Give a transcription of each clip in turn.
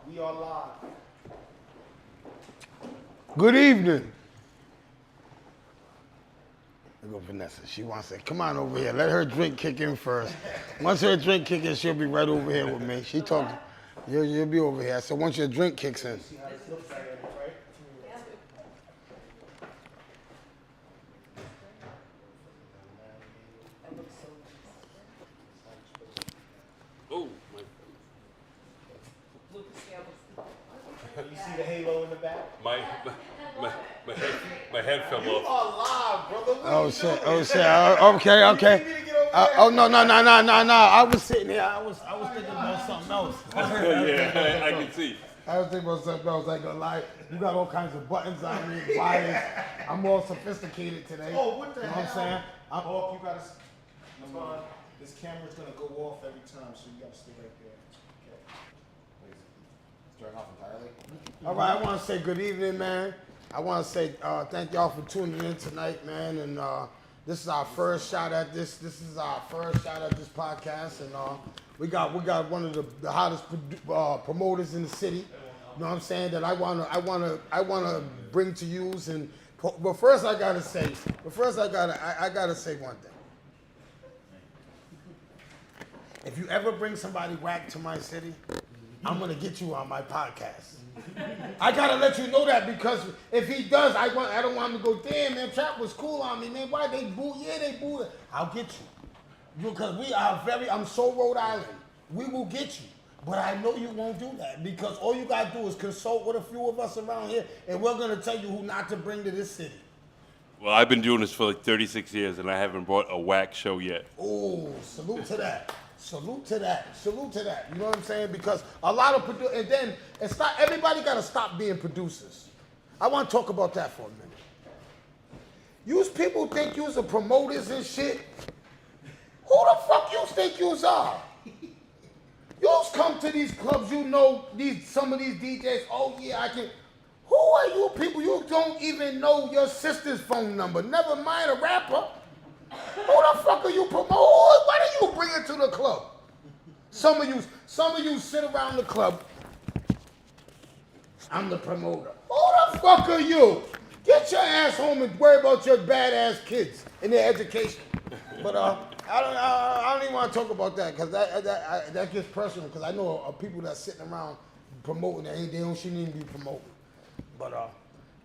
We are live. Good evening. There go Vanessa. She wants to come on over here. Let her drink kick in first. Once her drink kick in, she'll be right over here with me. She talking. You'll be over here. So once your drink kicks in. See how this looks like, right? Oh, You see the halo in the back? my head fell You off. are live, brother. What Oh are you shit. doing? Oh shit. Okay. You need me to get over there? Oh no. I was sitting here. I was thinking about something else. Yeah, I can see. I was thinking about something else. I ain't gonna lie. You got all kinds of buttons on me, wires. I'm more sophisticated today. Oh, what the You know hell? what I'm saying? Oh, you gotta. Come on. This camera's gonna go off every time, so you gotta stay right there. Okay. Turn off entirely. All right, I want to say good evening, man. I want to say thank y'all for tuning in tonight, man. And this is our first shot at this. This is our first shot at this podcast, and we got one of the hottest promoters in the city. You know what I'm saying? That I wanna bring to you. And but first I gotta say one thing. If you ever bring somebody whack to my city, I'm gonna get you on my podcast. I gotta let you know that, because if he does, I don't want him to go, damn man, Trap was cool on me, man. Why they boo? Yeah, they booed. I'll get you. Because I'm so Rhode Island. We will get you. But I know you won't do that, because all you gotta do is consult with a few of us around here, and we're gonna tell you who not to bring to this city. Well, I've been doing this for like 36 years, and I haven't brought a whack show yet. Oh, salute to that. Salute to that. Salute to that. You know what I'm saying? Because a lot of and then it's not everybody got to stop being producers. I want to talk about that for a minute. You people think you's a promoters and shit. Who the fuck you think yous are? Yous come to these clubs, you know some of these DJs. Oh yeah, I can. Who are you people? You don't even know your sister's phone number. Never mind a rapper. Who the fuck are you promoting? Why do you bring it to the club? Some of you sit around the club. I'm the promoter. Who the fuck are you? Get your ass home and worry about your badass kids and their education. But I don't even want to talk about that, because that gets personal. Because I know people that sitting around promoting that they shouldn't even be promoting. But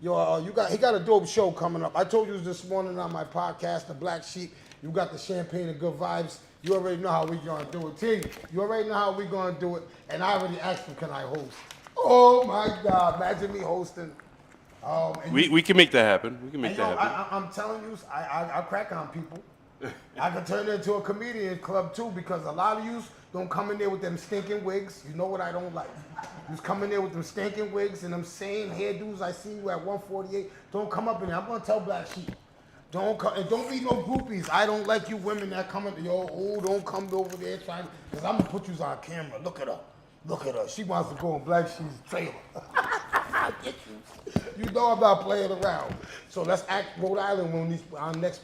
he got a dope show coming up. I told you this morning on my podcast, The Black Sheep. You got the champagne and good vibes. You already know how we gonna do it. T, you already know how we gonna do it. And I already asked him, can I host? Oh my God, imagine me hosting. We can make that happen. We can make that happen. I'm telling you, I crack on people. I could turn it into a comedian club too, because a lot of you don't come in there with them stinking wigs. You know what I don't like. You come in there with them stinking wigs and them same hairdos I see you at 148. Don't come up in there. I'm gonna tell Black Sheep. Don't come, and don't be no groupies. I don't like you women that come in. Don't come over there trying, because I'm gonna put you on camera. Look at her. Look at her. She wants to go on Black Sheep's trailer. You know I'm not playing around. So let's act Rhode Island on next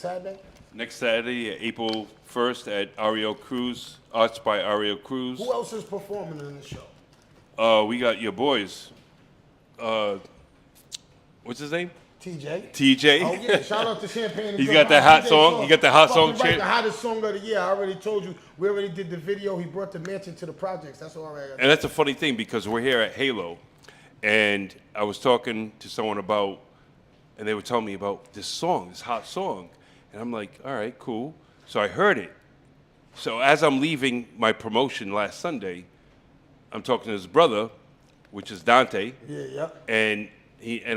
Saturday? Next Saturday, April 1st at Ariel Cruz, Arts by Ariel Cruz. Who else is performing in the show? We got your boys. What's his name? TJ. TJ. Oh yeah, shout out to Champagne. He's got that hot song. He got the hot song. The hottest song of the year. I already told you. We already did the video. He brought the mansion to the projects. That's all right. And that's a funny thing, because we're here at Halo, and I was talking to someone about, and they were telling me about this song, this hot song, and I'm like, all right, cool. So I heard it. So as I'm leaving my promotion last Sunday, I'm talking to his brother, which is Dante. Yeah. And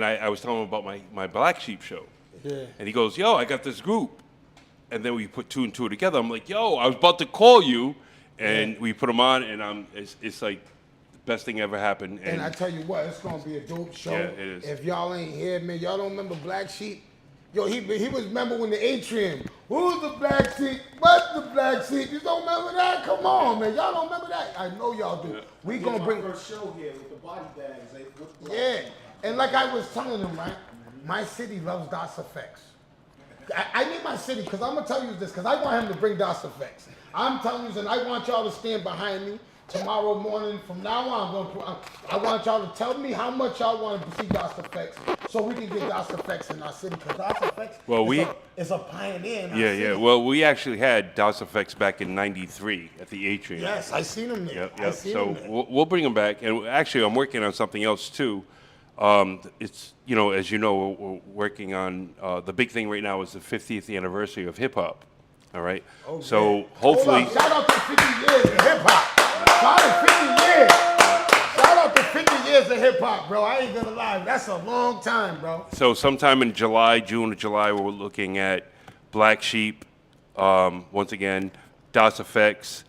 I was telling him about my Black Sheep show. Yeah. And he goes, yo, I got this group. And then we put two and two together. I'm like, yo, I was about to call you. And we put them on, and it's like the best thing ever happened. And I tell you what, it's gonna be a dope show. Yeah, it is. If y'all ain't here, man, y'all don't remember Black Sheep? Yo, he was remember when the Atrium. Who's the Black Sheep? What's the Black Sheep? You don't remember that? Come on, man. Y'all don't remember that? I know y'all do. We gonna bring first show here with the body bags. Yeah. And like I was telling him, right? My city loves DOS Effects. I need my city, because I'm going to tell you this, because I want him to bring DOS Effects. I'm telling you, and I want y'all to stand behind me, tomorrow morning, from now on, I want y'all to tell me how much y'all want to see Das Effects so we can get Das Effects in our city. Because Das Effects is a pioneer in our city. Yeah. Well, we actually had DOS Effects back in '93 at the Atrium. Yes, I seen them there. Yep. So we'll bring them back. And actually, I'm working on something else too. It's, as you know, we're working on the big thing right now is the 50th anniversary of hip hop. All right. Oh, so man. hopefully, Hold on. Shout out to 50 years of hip hop. Shout out to 50 years. Shout out to 50 years of hip hop, bro. I ain't gonna lie. That's a long time, bro. so sometime in June or July, we're looking at Black Sheep, once again, DOS Effects,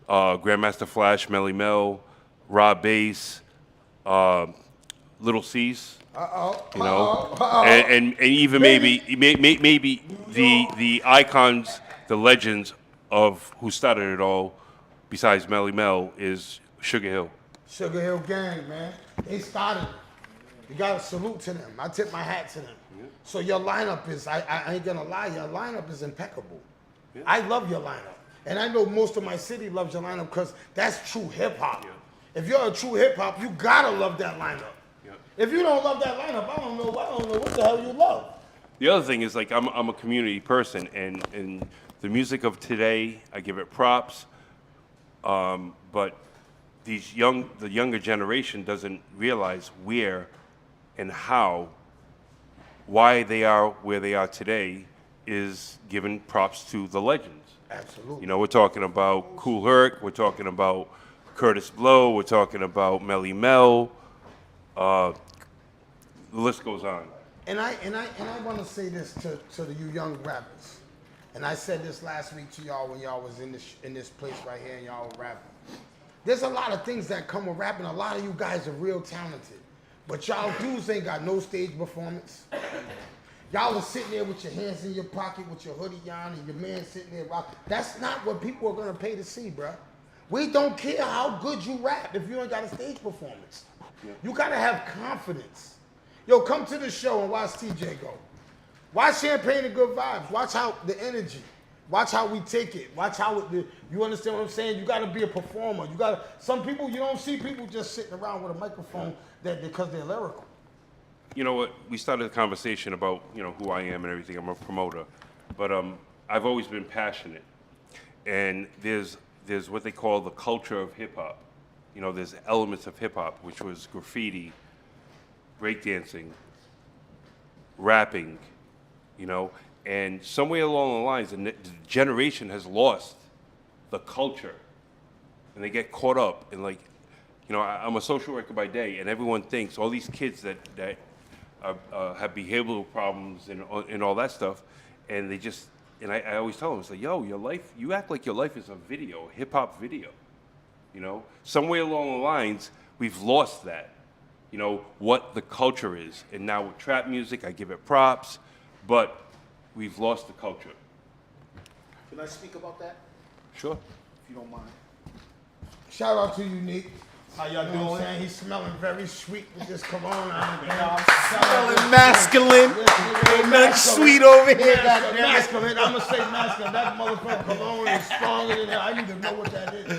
Grandmaster Flash, Melly Mel, Rob Bass, Little C's. And even maybe the icons, the legends of who started it all, besides Melly Mel, is Sugar Hill. Sugar Hill Gang, man. They started it. You gotta salute to them. I tip my hat to them. Yeah. So your lineup is, I ain't gonna lie, your lineup is impeccable. Yeah. I love your lineup. And I know most of my city loves your lineup because that's true hip hop. Yeah. If you're a true hip hop, you gotta love that lineup. If you don't love that lineup, I don't know what the hell you love. The other thing is, like, I'm a community person, and the music of today, I give it props. But the younger generation doesn't realize where and why they are where they are today is giving props to the legends. Absolutely. We're talking about Kool Herc, we're talking about Curtis Blow, we're talking about Melly Mel. The list goes on. And I want to say this to you young rappers. And I said this last week to y'all when y'all was in this place right here and y'all were rapping. There's a lot of things that come with rapping. A lot of you guys are real talented. But y'all dudes ain't got no stage performance. Y'all was sitting there with your hands in your pocket with your hoodie on and your man sitting there. That's not what people are going to pay to see, bruh. We don't care how good you rap if you ain't got a stage performance. You gotta have confidence. Yo, come to the show and watch TJ go. Watch Champagne and Good Vibes. Watch how the energy. Watch how we take it. Watch how you understand what I'm saying? You gotta be a performer. Some people, you don't see people just sitting around with a microphone because they're lyrical. You know what? We started a conversation about, who I am and everything. I'm a promoter. But I've always been passionate. And there's what they call the culture of hip hop. There's elements of hip hop, which was graffiti, breakdancing, rapping, and somewhere along the lines, the generation has lost the culture, and they get caught up in I'm a social worker by day, and everyone thinks all these kids that have behavioral problems and all that stuff, and they just, and I always tell them, it's like, yo, your life, you act like your life is a video, a hip hop video. Somewhere along the lines, we've lost that, what the culture is. And now with trap music, I give it props, but we've lost the culture. Can I speak about that? Sure. If you don't mind. Shout out to Unique. How y'all You know what I'm doing? saying? He's smelling very sweet with this cologne on. Smelling masculine. Ain't nothing sweet over here, goddammit. Masculine. I'm gonna say masculine. That motherfucker cologne is stronger than that. I need to know what that is.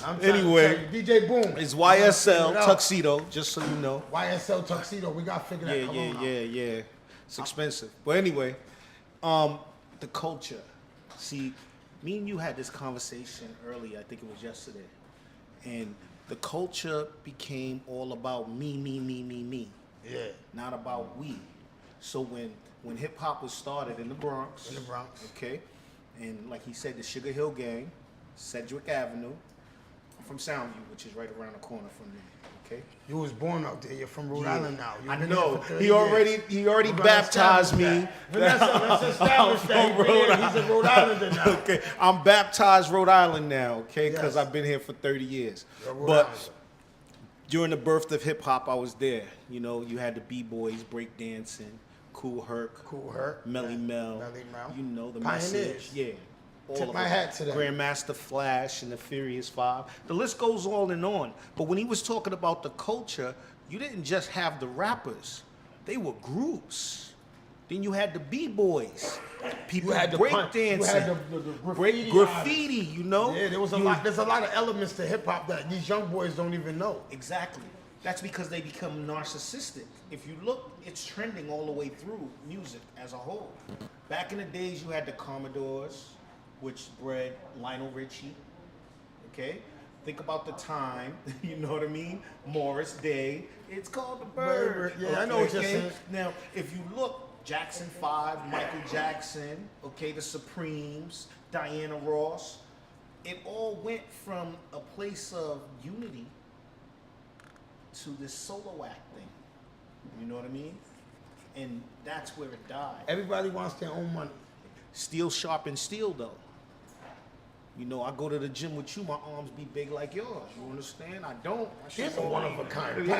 I'm trying to Anyway, tell you. DJ Boom. It's Figure YSL it out. Tuxedo, just so you know. YSL Tuxedo. We gotta figure that cologne out. Yeah. It's expensive. But anyway, the culture. See, me and you had this conversation earlier, I think it was yesterday. And the culture became all about me. Yeah. Not about we. So when hip hop was started in the Bronx. Okay. And like he said, the Sugar Hill Gang, Sedgwick Avenue. I'm from Soundview, which is right around the corner from me. Okay. You was born out there. You're from Rhode Island now. You've I been know. there for 30 He years. already We're gonna baptized establish me. that. Vanessa, let's establish that. He's a Rhode Islander now. Okay, I'm baptized Rhode Island now, okay, because Yes. I've been here for 30 years. You're a Rhode But Islander. during the birth of hip hop, I was there. You had the b-boys, breakdancing, Kool Herc, Melly Mel, the Pioneers. message. Yeah. All Tip of my it. hat to them. Grandmaster Flash and the Furious Five. The list goes on and on. But when he was talking about the culture, you didn't just have the rappers. They were groups. Then you had the b-boys. People You had the break punch. dancing. You had the graffiti. graffiti, you know? Yeah, there was a lot. There's a lot of elements to hip hop that these young boys don't even know. Exactly. That's because they become narcissistic. If you look, it's trending all the way through music as a whole. Back in the days, you had the Commodores, which bred Lionel Richie. Okay? Think about the time, you know what I mean? Morris Day. It's called the Bird. Yeah, I know what you're saying. Now, if you look, Jackson 5, Michael Jackson, okay, the Supremes, Diana Ross, it all went from a place of unity to this solo act thing. You know what I mean? And that's where it died. Everybody wants their own money. Steel sharpens steel, though. You know, I go to the gym with you, my arms be big like yours. You understand? I don't. She's a one of a kind. Yeah,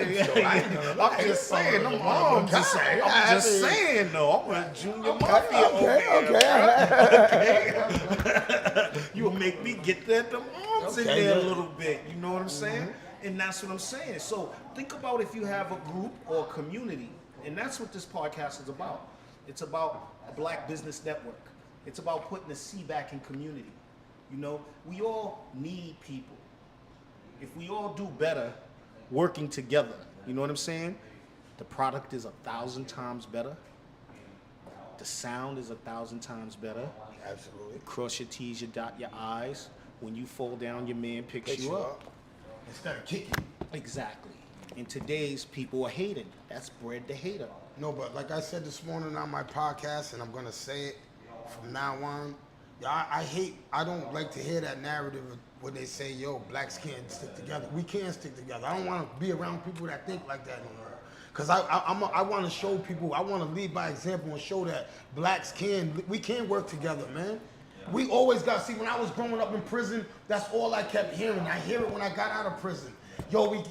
I'm just saying, them arms. I'm just saying, though. I'm a junior mafia over here. You'll make me get them arms in there a little bit. You know what I'm saying? And that's what I'm saying. So think about if you have a group or a community, and that's what this podcast is about. It's about a Black Business Network. It's about putting the C back in community. You know, we all need people. If we all do better working together, you know what I'm saying? The product is 1,000 times better. The sound is 1,000 times better. Absolutely. Cross your T's, you dot your I's. When you fall down, your man picks you up. Instead of kicking. Exactly. And today's people are hating. That's bred the hater. No, but like I said this morning on my podcast, and I'm gonna say it from now on. I don't like to hear that narrative when they say, yo, blacks can't stick together. We can stick together. I don't want to be around people that think like that anymore. Because I want to show people, I want to lead by example and show that blacks we can work together, man. We always see, when I was growing up in prison, that's all I kept hearing. I hear it when I got out of prison. You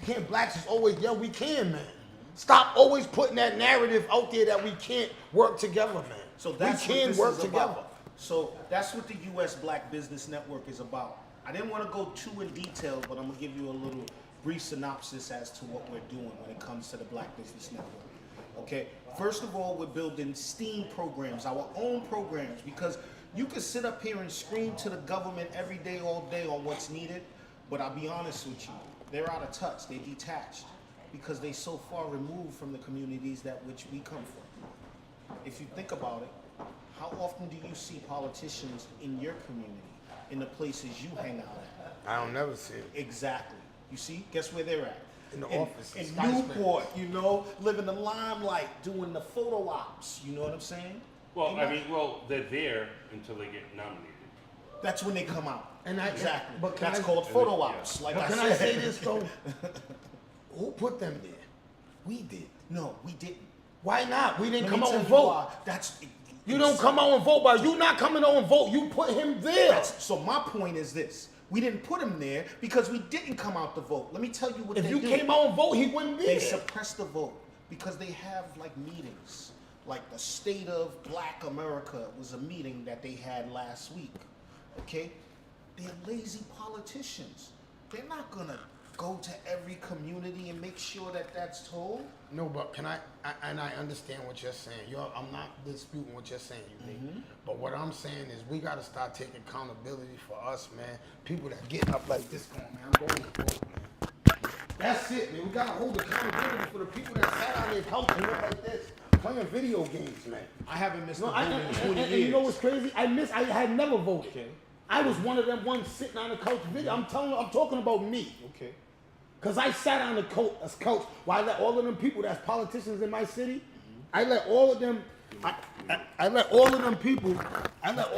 can't, blacks is always, we can, man. Stop always putting that narrative out there that we can't work together, man. So that's we can what this work is together. about. So that's what the U.S. Black Business Network is about. I didn't want to go too in detail, but I'm going to give you a little brief synopsis as to what we're doing when it comes to the Black Business Network. Okay, first of all, we're building STEAM programs, our own programs, because you can sit up here and scream to the government every day, all day on what's needed, but I'll be honest with you, they're out of touch, they're detached, because they're so far removed from the communities that which we come from. If you think about it, how often do you see politicians in your community, in the places you hang out at? I don't never see it. Exactly. You see, guess where they're at? In the office. In Newport, you know, living the limelight, doing the photo ops, you know what I'm saying? Well, they're there until they get nominated. That's when they come out. Exactly. But that's called photo ops, like I Can said. I say this though? Who put them there? We did. No, we didn't. Why not? We didn't Let me come out tell and you vote. why. You don't come out and vote, but you not coming out and vote. You put him there. So my point is this. We didn't put him there because we didn't come out to vote. Let me tell you what If they you do. came out and vote, he wouldn't be They there. suppress the vote because they have like meetings. Like the State of Black America was a meeting that they had last week. Okay? They're lazy politicians. They're not gonna go to every community and make sure that that's told. No, but and I understand what you're saying. I'm not disputing what you're saying, But what I'm saying is we got to start taking accountability for us, man. People that getting up like this, going, man, I'm going to vote, man. That's it, man. We got to hold accountability for the people that sat on their couch and look like this, playing video games, man. I haven't missed No, a vote in 20 and years. you know what's crazy? I had never voted. Okay. I was one of them ones sitting on the couch video. I'm talking about me. Okay. Because I sat on the couch while I let all of them people that's politicians in my city, I let all of them, I let all of them people, I let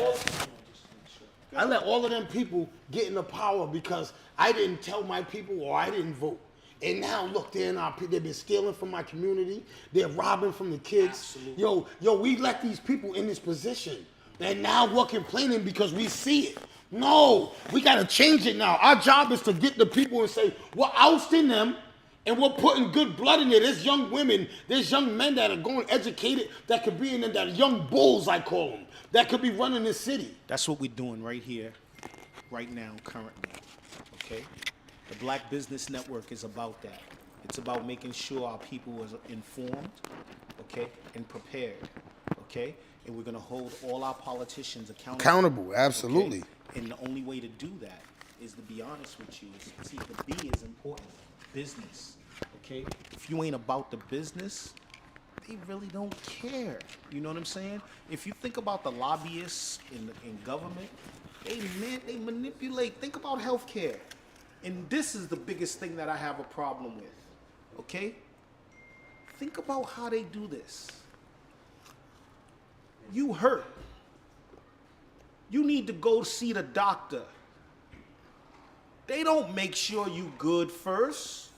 all of them people get in the power because I didn't tell my people or I didn't vote. And now look, they've been stealing from my community. They're robbing from the kids. Absolutely. Yo, we let these people in this position. And now we're complaining because we see it. No, we got to change it now. Our job is to get the people and say, we're ousting them and we're putting good blood in there. There's young women, there's young men that are going educated that could be in there, that young bulls, I call them, that could be running this city. That's what we're doing right here, right now, currently. Okay? The Black Business Network is about that. It's about making sure our people are informed, okay, and prepared. okay? And we're gonna hold all our politicians accountable. Accountable, absolutely. Okay? And the only way to do that is to be honest with you. See, the B is important. Business, okay? If you ain't about the business, they really don't care. You know what I'm saying? If you think about the lobbyists in government, they manipulate. Think about healthcare. And this is the biggest thing that I have a problem with, okay? Think about how they do this. You hurt. You need to go see the doctor. They don't make sure you good first.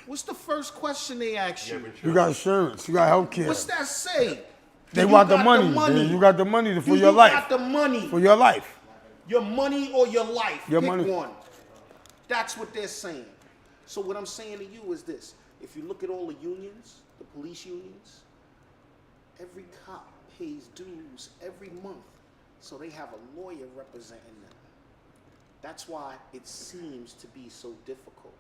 What's the first question they ask you? You got insurance. You got health care. What's that say? They Do you want the got money. You got the money for Do your you life. got the money? For your life. Your money or your life? Your Pick money. one. That's what they're saying. So what I'm saying to you is this. If you look at all the unions, the police unions, every cop pays dues every month. So they have a lawyer representing them. That's why it seems to be so difficult.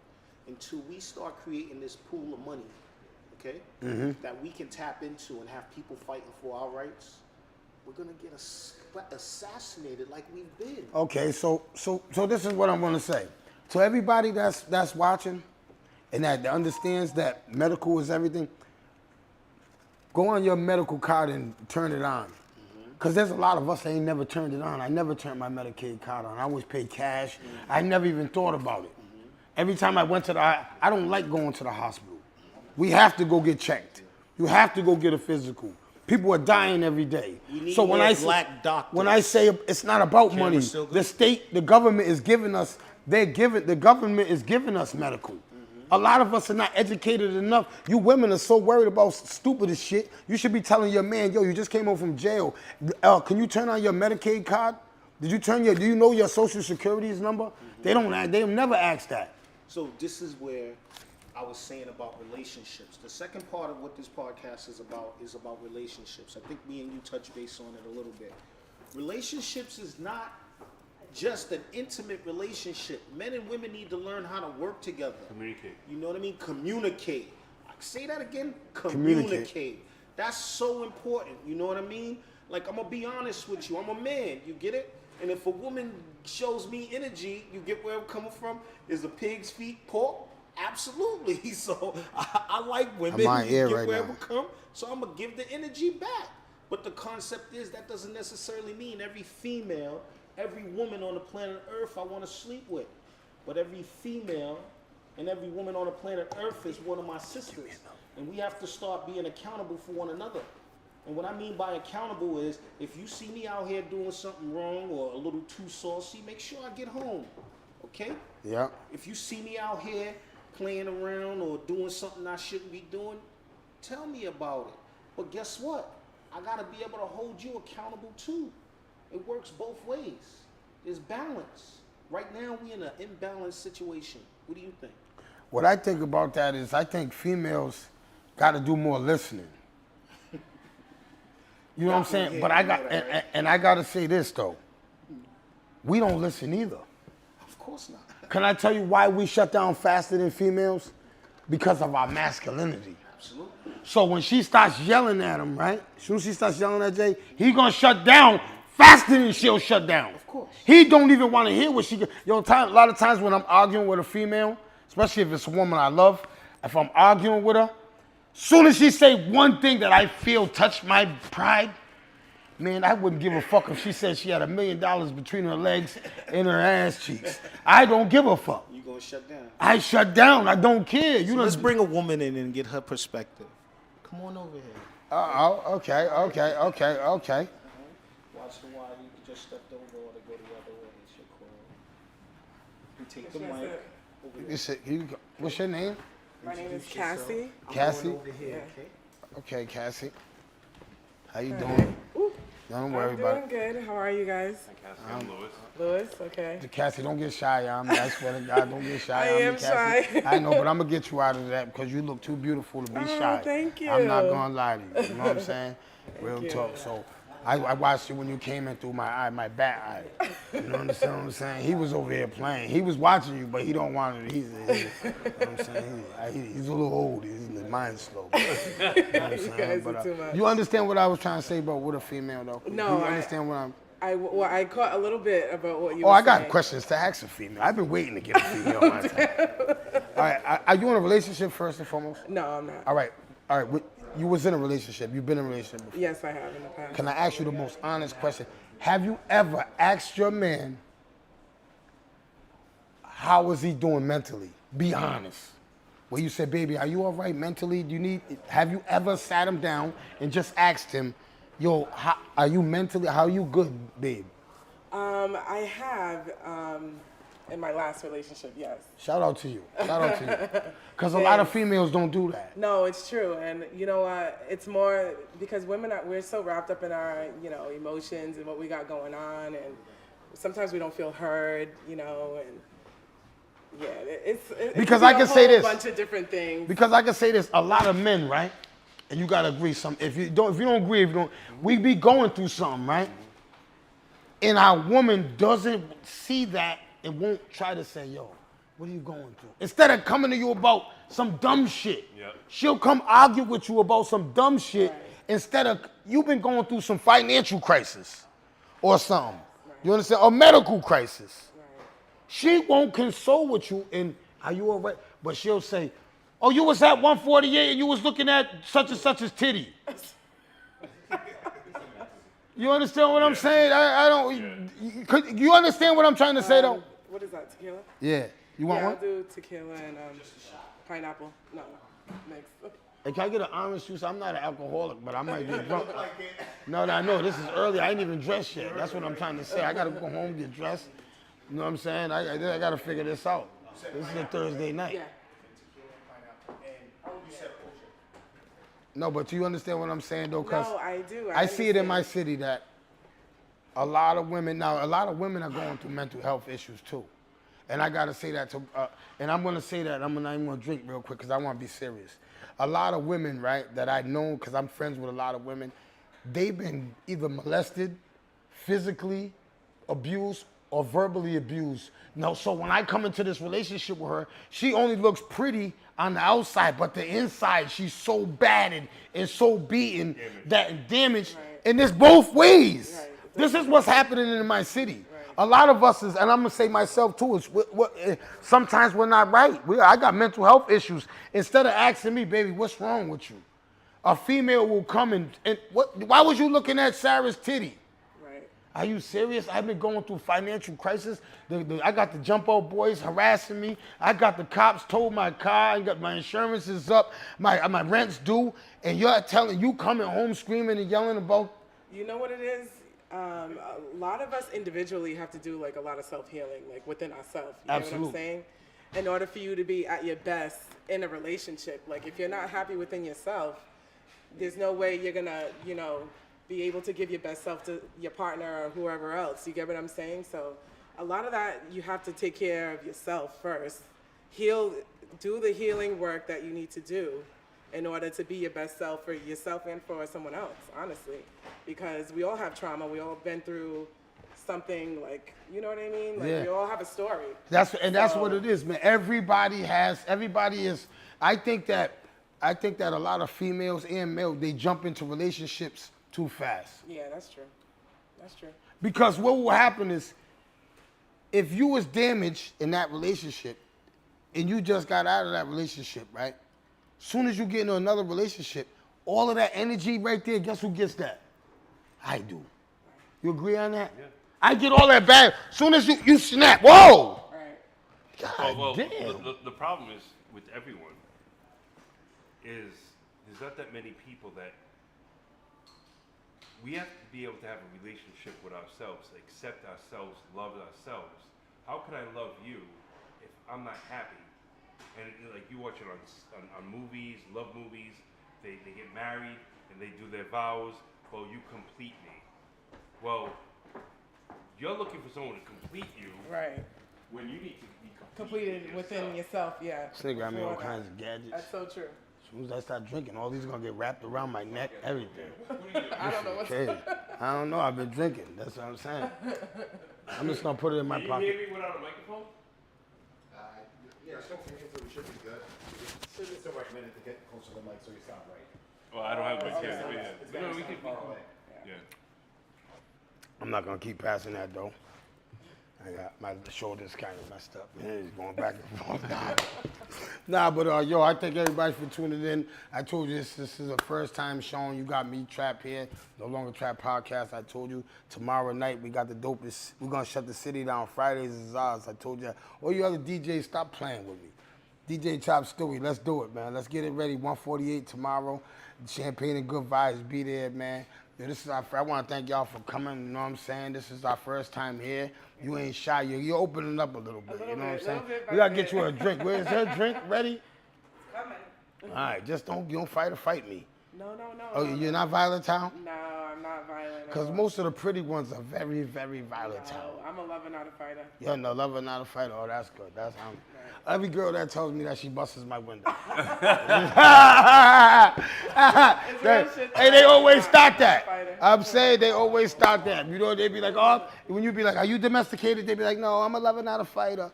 Until we start creating this pool of money, okay, that we can tap into and have people fighting for our rights, we're gonna get assassinated like we've been. Okay, so this is what I'm gonna say. So everybody that's watching and that understands that medical is everything, go on your medical card and turn it on. Because there's a lot of us that ain't never turned it on. I never turned my Medicaid card on. I always paid cash. I never even thought about it. Every time I went to I don't like going to the hospital. We have to go get checked. You have to go get a physical. People are dying every day. We need So when more I black doctors. when I say it's not about Camera money, still good? the state, the government is giving us. The government is giving us medical. A lot of us are not educated enough. You women are so worried about stupid as shit. You should be telling your man, yo, you just came home from jail. Can you turn on your Medicaid card? Do you know your Social Security's number? They never ask that. So this is where I was saying about relationships. The second part of what this podcast is about relationships. I think me and you touch base on it a little bit. Relationships is not just an intimate relationship. Men and women need to learn how to work together. Communicate. You know what I mean? Communicate. Say that again. Communicate. That's so important. You know what I mean? Like, I'm gonna be honest with you. I'm a man. You get it? And if a woman shows me energy, you get where I'm coming from? Is the pig's feet pork? Absolutely. So I like women. I'm on You air get right where now. I'm come? So I'm gonna give the energy back. But the concept is that doesn't necessarily mean every female, every woman on the planet Earth I want to sleep with. But every female and every woman on the planet Earth is one of my sisters. And we have to start being accountable for one another. And what I mean by accountable is, if you see me out here doing something wrong or a little too saucy, make sure I get home, okay? Yeah. If you see me out here playing around or doing something I shouldn't be doing, tell me about it. But guess what? I gotta be able to hold you accountable too. It works both ways. There's balance. Right now, we in an imbalanced situation. What do you think? What I think about that is I think females got to do more listening. You know what I'm saying? Yeah, But I you know got that, right? and I got to say this though. We don't listen either. Of course not. Can I tell you why we shut down faster than females? Because of our masculinity. Absolutely. So when she starts yelling at him, right? As soon as she starts yelling at Jay, he gonna shut down faster than she'll shut down. Of course. He don't even want to hear what she. A lot of times when I'm arguing with a female, especially if it's a woman I love, if I'm arguing with her, soon as she say one thing that I feel touched my pride, man, I wouldn't give a fuck if she said she had $1 million between her legs and her ass cheeks. I don't give a fuck. You gonna shut down? I shut down. I don't care. You know. Let's bring a woman in and get her perspective. Come on over here. Okay. Watch the wire. You just stepped over or to go the other way. It's your call. You take the mic. Over there. What's your name? My name is Cassie. Cassie. Over here, okay? Okay, Cassie. How you doing? Don't worry I'm about doing it. good. How are you guys? I'm Louis. Louis, okay. Cassie, don't get shy. I swear to God, don't get shy. I am Cassie. shy. I know, but I'm gonna get you out of that because you look too beautiful to be shy. thank I'm not you. gonna lie to you. You know what I'm saying? Real you. talk. So I watched you when you came in through my eye, my bat eye. You know what I'm saying? He was over here playing. He was watching you, but he don't want it. You know what I'm saying? He's a little old. He's in the Mine's slow. You know what I'm saying? You guys But, are too much. you understand what I was trying to say about with a female, though? No, You I- understand what I'm... I caught a little bit about what you Oh, were I got saying. questions to ask a female. I've been waiting to get a female on my time. All right, are you in a relationship first and foremost? No, I'm not. All right. You was in a relationship. You've been in a relationship before. Yes, I have in the past. Can I ask you the most honest question? Have you ever asked your man how is he doing mentally? Be honest. Where you said, baby, are you all right mentally? Have you ever sat him down and just asked him, yo, how are you mentally? How are you good, babe? I have in my last relationship, yes. Shout out to you. Shout out to you. Because a lot of females don't do that. No, it's true, and you know what? It's more because we're so wrapped up in our emotions and what we got going on, and sometimes we don't feel heard, and yeah, it Because could be I can say this. a bunch of different things. Because I can say this, a lot of men, right? And you gotta agree. If you don't agree, we be going through something, right? And our woman doesn't see that and won't try to say, yo, what are you going through? Instead of coming to you about some dumb shit, Yep. she'll come argue with you about some dumb shit instead of you've been going through some financial crisis or something. You understand? Or medical crisis. She won't console with you and are you all right? But she'll say, oh, you was at 148 and you was looking at such and such's titty. You understand what I'm saying? I don't. You understand what I'm trying to say though? What is that, tequila? Yeah. You want Yeah, one? I'll do tequila and pineapple. No, next. Hey, can I get an orange juice? I'm not an alcoholic, but I might get drunk. No, I know. This is early. I ain't even dressed yet. That's what I'm trying to say. I got to go home, get dressed. You know what I'm saying? I got to figure this out. This is a Thursday night. Yeah. No, but you understand what I'm saying, though? Cause No, I do. I see it in my understand. city that a lot of women are going through mental health issues, too. And I got to say that, and I'm going to say that, I'm not even going to drink real quick because I want to be serious. A lot of women, right, that I know, because I'm friends with a lot of women, they've been either molested, physically abused, or verbally abused. No, so when I come into this relationship with her, she only looks pretty on the outside, but the inside, she's so battered and so beaten that damaged. Right. And it's both ways. Right. This is what's happening in my city. A lot of us is, and I'm gonna say myself too, is sometimes we're not right. I got mental health issues. Instead of asking me, baby, what's wrong with you? A female will come and why was you looking at Sarah's titty? Right. Are you serious? I've been going through financial crisis. I got the jump out boys harassing me. I got the cops towed my car. I got my insurance is up. My rent's due. And you coming home screaming and yelling about. You know what it is? A lot of us individually have to do like a lot of self-healing, like within ourselves. You know what Absolutely. I'm saying? In order for you to be at your best in a relationship, like if you're not happy within yourself, there's no way you're gonna, be able to give your best self to your partner or whoever else. You get what I'm saying? So a lot of that you have to take care of yourself first. Do the healing work that you need to do in order to be your best self for yourself and for someone else, honestly. Because we all have trauma. We all been through something like, you know what I mean? Like Yeah. we all have a story. That's So- what it is, man. Everybody is. I think that a lot of females and males, they jump into relationships too fast. Yeah, that's true. That's true. Because what will happen is, if you was damaged in that relationship, and you just got out of that relationship, right? Soon as you get into another relationship, all of that energy right there, guess who gets that? I do. You agree on that? Yeah. I get all that bad. Soon as you snap, whoa! Right. God Well, damn. the problem is with everyone is there's not that many people that we have to be able to have a relationship with ourselves, accept ourselves, love ourselves. How can I love you if I'm not happy? And like you watch it on movies, love movies, they get married and they do their vows. Well, you complete me. Well, you're looking for someone to complete you Right. when you need to be Completed within yourself, yeah. This nigga got me all Before that. kinds of gadgets. That's so true. As soon as I start drinking, all these gonna get wrapped around my neck, everything. I don't know what's Okay. I don't know. I've been drinking. That's what I'm saying. I'm just gonna put it in my Can you pocket. hear me without a microphone? Yeah, still thinking, so we should be good. Still working minute to get closer to the mic so you sound right. Well, I don't have my kids. It's gotta sound far away. Yeah. I'm not gonna keep passing that though. I got my shoulders kind of messed up. Man, he's going back and forth. Nah, but yo, I thank everybody for tuning in. I told you this is the first time showing you got me Trap here, No Longer Trap podcast. I told you tomorrow night we got the dopest. We're gonna shut the city down. Fridays is ours. I told you. All you other DJs, stop playing with me. DJ Chop Stewie, let's do it, man. Let's get it ready. 148 tomorrow. Champagne and good vibes. Be there, man. Yo, this is I want to thank y'all for coming. You know what I'm saying? This is our first time here. You ain't shy. You're opening up a little bit. You know what I'm saying? We gotta get you a drink. Where's her drink? Ready? Coming. All right. Just don't fight or fight me. No. Oh, you're not volatile? No, I'm not violent. Because most of the pretty ones are very, very volatile. No, I'm a lover, not a fighter. You're no lover, not a fighter. Oh, that's good. That's every girl that tells me that she busts my window. Hey, they always start that. I'm saying they always start that. You know, they be like, oh, when you be like, are you domesticated? They be like, no, I'm a lover, not a fighter.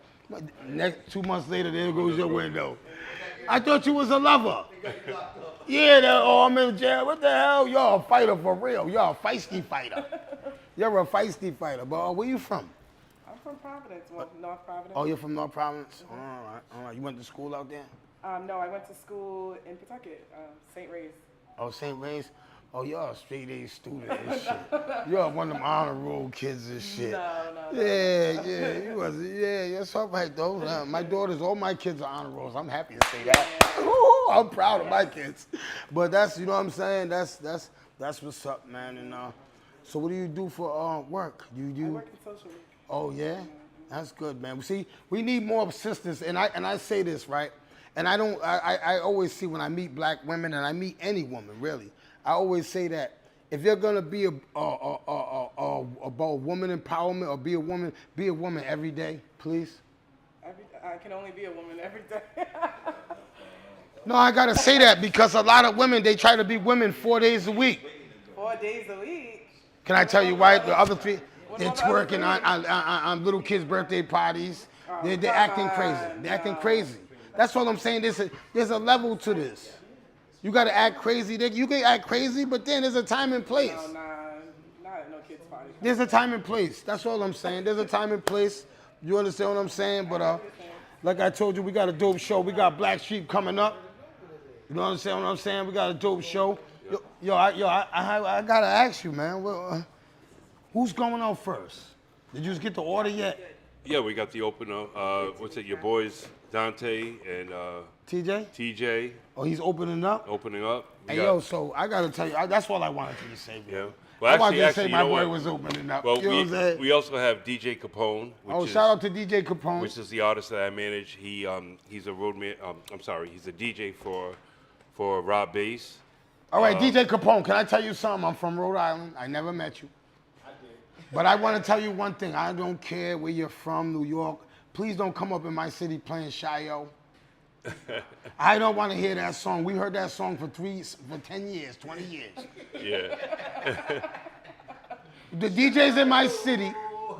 Next 2 months later, there goes your window. I thought you was a lover. Yeah, I'm in jail. What the hell? You're a fighter for real. You're a feisty fighter. You're a feisty fighter. But where you from? I'm from Providence, North Providence. Oh, you're from North Providence? All right. You went to school out there? No, I went to school in Pawtucket, St. Ray's. Oh, St. Ray's? Oh, you're a straight A student and shit. You're one of them honor roll kids and shit. No. Yeah, you was. Yeah, that's all right though. My daughters, all my kids are honor rolls. I'm happy to say that. Ooh, I'm proud of my kids. But that's, you know what I'm saying. That's what's up, man. And so what do you do for work? I work in social work. Oh yeah, that's good, man. See, we need more assistance, and I say this right, and I always see when I meet black women, and I meet any woman really, I always say that if you're gonna be about woman empowerment or be a woman every day, please. I can only be a woman every day. No, I gotta say that because a lot of women they try to be women 4 days a week. 4 days a week. Can I tell you why? The other three, they're twerking on little kids' birthday parties. They're acting crazy. They're acting crazy. That's all I'm saying. There's a level to this. You gotta act crazy. You can act crazy, but then there's a time and place. No, not at no kids' party. There's a time and place. That's all I'm saying. There's a time and place. You understand what I'm saying? But like I told you, we got a dope show. We got Black Sheep coming up. You know what I'm saying? We got a dope show. I gotta ask you, man. Who's going on first? Did you just get the order yet? Yeah, we got the opener. What's it? Your boys Dante and TJ? TJ Oh, he's opening up? opening up. We Hey, got- yo, so I gotta tell you, that's all I wanted you to say, man. Yeah. Well, I wanted you to say you my know boy what? was opening up. Well, you know what I'm saying? we also have DJ Capone, which is Shout out to DJ Capone. which is the artist that I manage. He's a roadman. He's a DJ for Rob Bass. All right, DJ Capone, can I tell you something? I'm from Rhode Island. I never met you. I did. But I want to tell you one thing. I don't care where you're from, New York. Please don't come up in my city playing Shio. I don't want to hear that song. We heard that song for 10 years, 20 years. Yeah. The DJs in my city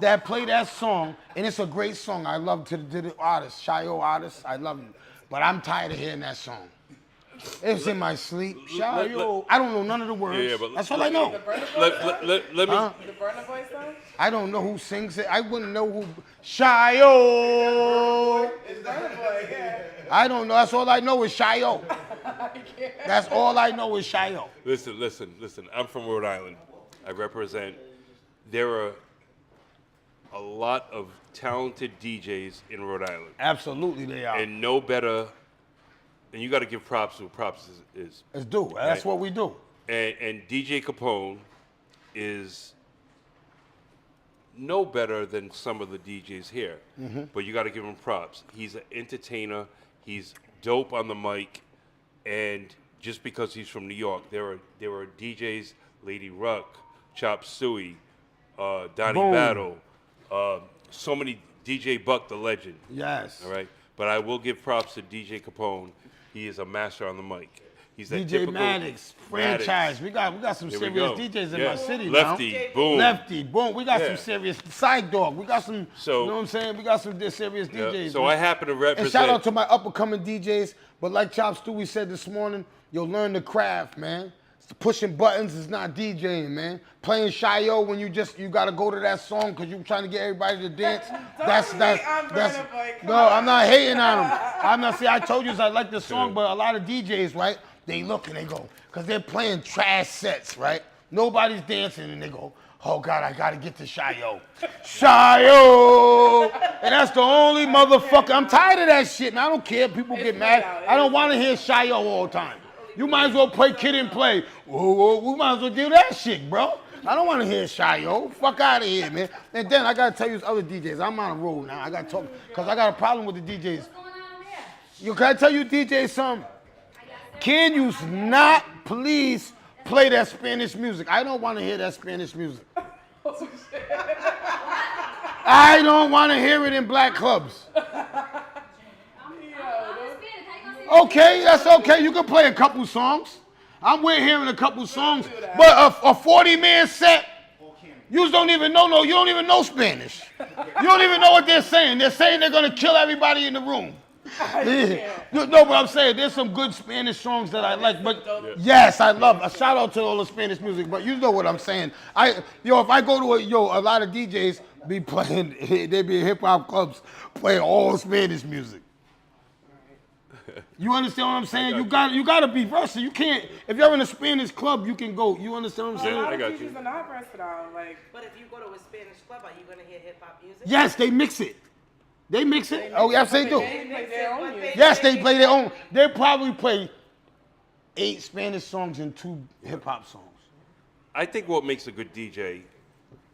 that play that song, and it's a great song. I love to the artist, Shio artist. I love him. But I'm tired of hearing that song. It's in my sleep. Shio. I don't know none of the words. Yeah, but that's all I know. let me. The Burna Boy song? I don't know who sings it. I wouldn't know who. Shio. It's Burna Boy, yeah. I don't know. That's all I know is Shio. That's all I know is Shio. Listen. I'm from Rhode Island. I represent. There are a lot of talented DJs in Rhode Island, Absolutely, they are. and no better. And you got to give props to what props is. Let's do. That's what we do. And DJ Capone is no better than some of the DJs here, but you got to give him props. He's an entertainer. He's dope on the mic, and just because he's from New York, there are DJs, Lady Ruck, Chop Suey, Donnie Boom. Battle, so many, DJ Buck the legend. Yes. All right, but I will give props to DJ Capone. He is a master on the mic. He's that DJ typical Maddox, franchise. Maddox. We got some There we serious go. DJs in Yeah. my city Lefty, now. boom. Lefty, boom. We got Yeah. some serious Side Dog. We got some. So- you know what I'm saying? We got some serious Yeah. DJs. So man. I happen to represent. And shout out to my up and coming DJs. But like Chop Stewie said this morning, you'll learn the craft, man. Pushing buttons is not DJing, man. Playing Shio when you gotta go to that song because you're trying to get everybody to dance. That's hate on Burna Boy, come no, on. I'm not hating on him. I'm not saying I told you I like the song, but a lot of DJs, right? They look and they go because they're playing trash sets, right? Nobody's dancing and they go, oh God, I gotta get to Shio. Shio! And that's the only motherfucker. I'm tired of that shit, man. I don't care. People get mad. I don't want to hear Shio all the time. You might as well play Kid and Play. Whoa, we might as well do that shit, bro. I don't want to hear Shio. Fuck out of here, man. And then I gotta tell you this other DJs. I'm on a roll now. I gotta talk because I got a problem with the DJs. What's going on there? You can I tell you DJs something? Can you not please play that Spanish music? I don't want to hear that Spanish music. I don't want to hear it in black clubs. Okay, that's okay. You can play a couple songs. I'm with hearing a couple songs, but a 40-man set, you don't even know. You don't even know Spanish. You don't even know what they're saying. They're saying they're gonna kill everybody in the room. No, but I'm saying there's some good Spanish songs that I like. But yes, I love. A shout out to all the Spanish music. But you know what I'm saying. If I go to a lot of DJs be playing. They be in hip hop clubs playing all Spanish music. You understand what I'm saying? You got to be versatile. You can't. If you're in a Spanish club, you can go. You understand what I'm saying? A lot I of got DJs you. are not versatile. Like, But if you go to a Spanish club, are you gonna hear hip hop music? Yes, they mix it. They mix it. Oh, yes, they do. they play their own music. Yes, they play their own. They probably play 8 Spanish songs and 2 hip hop songs. I think what makes a good DJ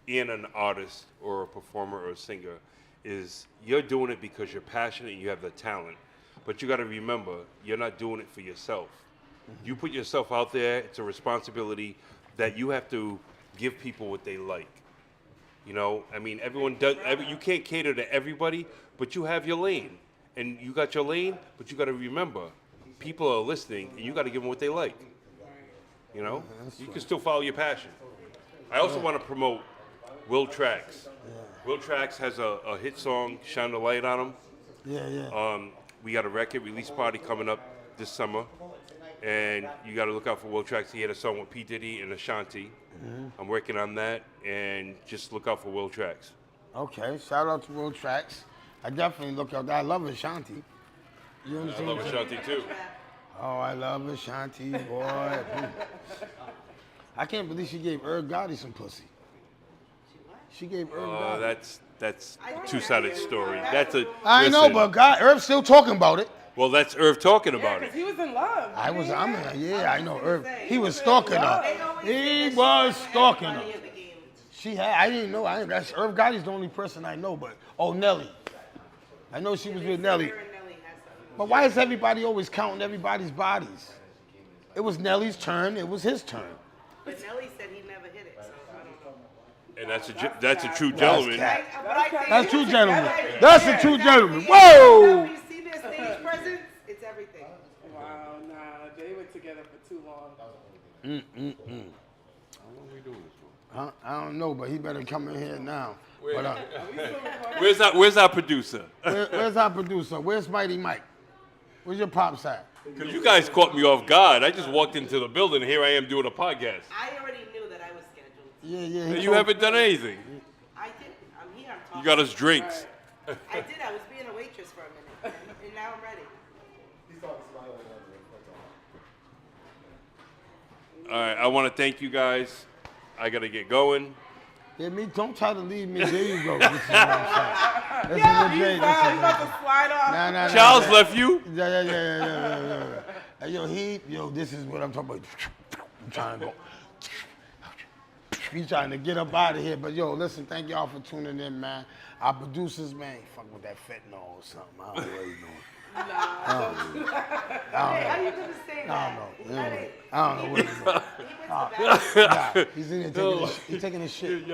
and an artist or a performer or a singer is you're doing it because you're passionate and you have the talent. But you got to remember, you're not doing it for yourself. You put yourself out there, it's a responsibility that you have to give people what they like. You know, I mean, everyone does, you can't cater to everybody, but you have your lane. And you got your lane, but you got to remember, people are listening and you got to give them what they like. You know, you can still follow your passion. I also want to promote Will Trax. Will Trax has a hit song, Shine the Light on Him. Yeah. We got a record release party coming up this summer, and you got to look out for Will Trax. He had a song with P. Diddy and Ashanti. I'm working on that, and just look out for Will Trax. Okay. Shout out to World Tracks. I definitely look out there. I love Ashanti. You I understand? love what I'm saying? Ashanti too. Oh, I love Ashanti, boy. I can't believe she gave Irv Gotti some pussy. She gave Irv Gotti. That's a two-sided story. That's a. I know, listen, but God, Irv's still talking about it. well, that's Irv talking about because it. he was in love. I know Irv. He was stalking her. He was stalking her. I didn't know. That's Irv Gotti's the only person I know, but Nelly. I know she was with Nelly. But why is everybody always counting everybody's bodies? It was Nelly's turn. It was his turn. But Nelly said he never hit it, so I don't know. And that's a true gentleman. cat. But I think That's true gentleman. That's a true gentleman. When Whoa! you see their stage presence, it's everything. Wow, nah, they were together for too long. I don't know, but he better come in here now. But, Where's our producer? where's our producer? Where's Mighty Mike? Where's your pops at? Because you guys caught me off guard. I just walked into the building, and here I am doing a podcast. I already knew that I was scheduled. Yeah. And he you told- haven't done anything. I did. I'm here. I'm talking. You got us drinks. I did. I was being a waitress for a minute, and now I'm ready. All right, I want to thank you guys. I got to get going. Yeah, don't try to leave me. There you go. This is what I'm saying. This is He's legit. This is about to slide off. Nah. Charles left you. Yeah. Hey, this is what I'm talking about. I'm trying to go. He's trying to get up out of here. But, listen, thank y'all for tuning in, man. Our producers, man, fuck with that fentanyl or something. I don't know what he's doing. Hey, how you gonna say that? I don't know what he's doing. He's in there taking his shit. He's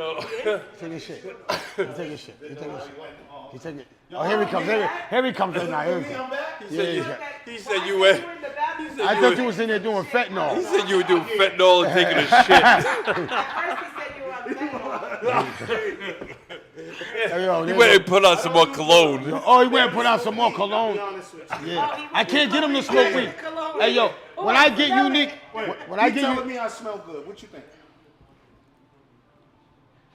taking his shit. Oh, here he comes. Here he comes right now. Here he comes. He said you went. You in the bathroom I thought you was in there doing fentanyl. He said you were doing fentanyl and taking a shit. At first he said you were on fentanyl. Hey, yo, He went and put on some more cologne. oh, he went and put out some more Be cologne. honest with you. Yeah. I can't get him to smoke weed. Hey, yo, when I get unique, when I You get telling you, me I smell good. What you think?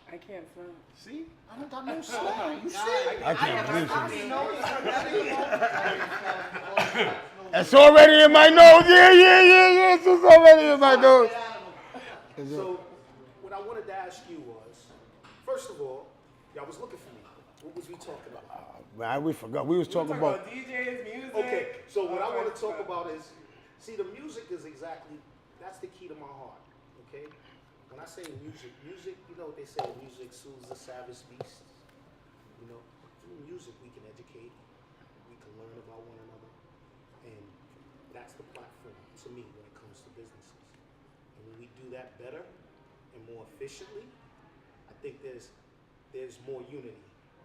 I can't smell. See? I don't got no smell. You see? I can't believe it. It's already in my nose. Yeah. It's already in my nose. So, what I wanted to ask you was, first of all, y'all was looking for me. What was we talking about? Man, we forgot. We was talking about. DJs, music. Okay, so what I want to talk about is, see, the music is exactly, that's the key to my heart, okay? When I say music, you know what they say, music soothes the savage beast. You know, through music we can educate, we can learn about one another, and that's the platform to me when it comes to businesses. And when we do that better and more efficiently, I think there's more unity.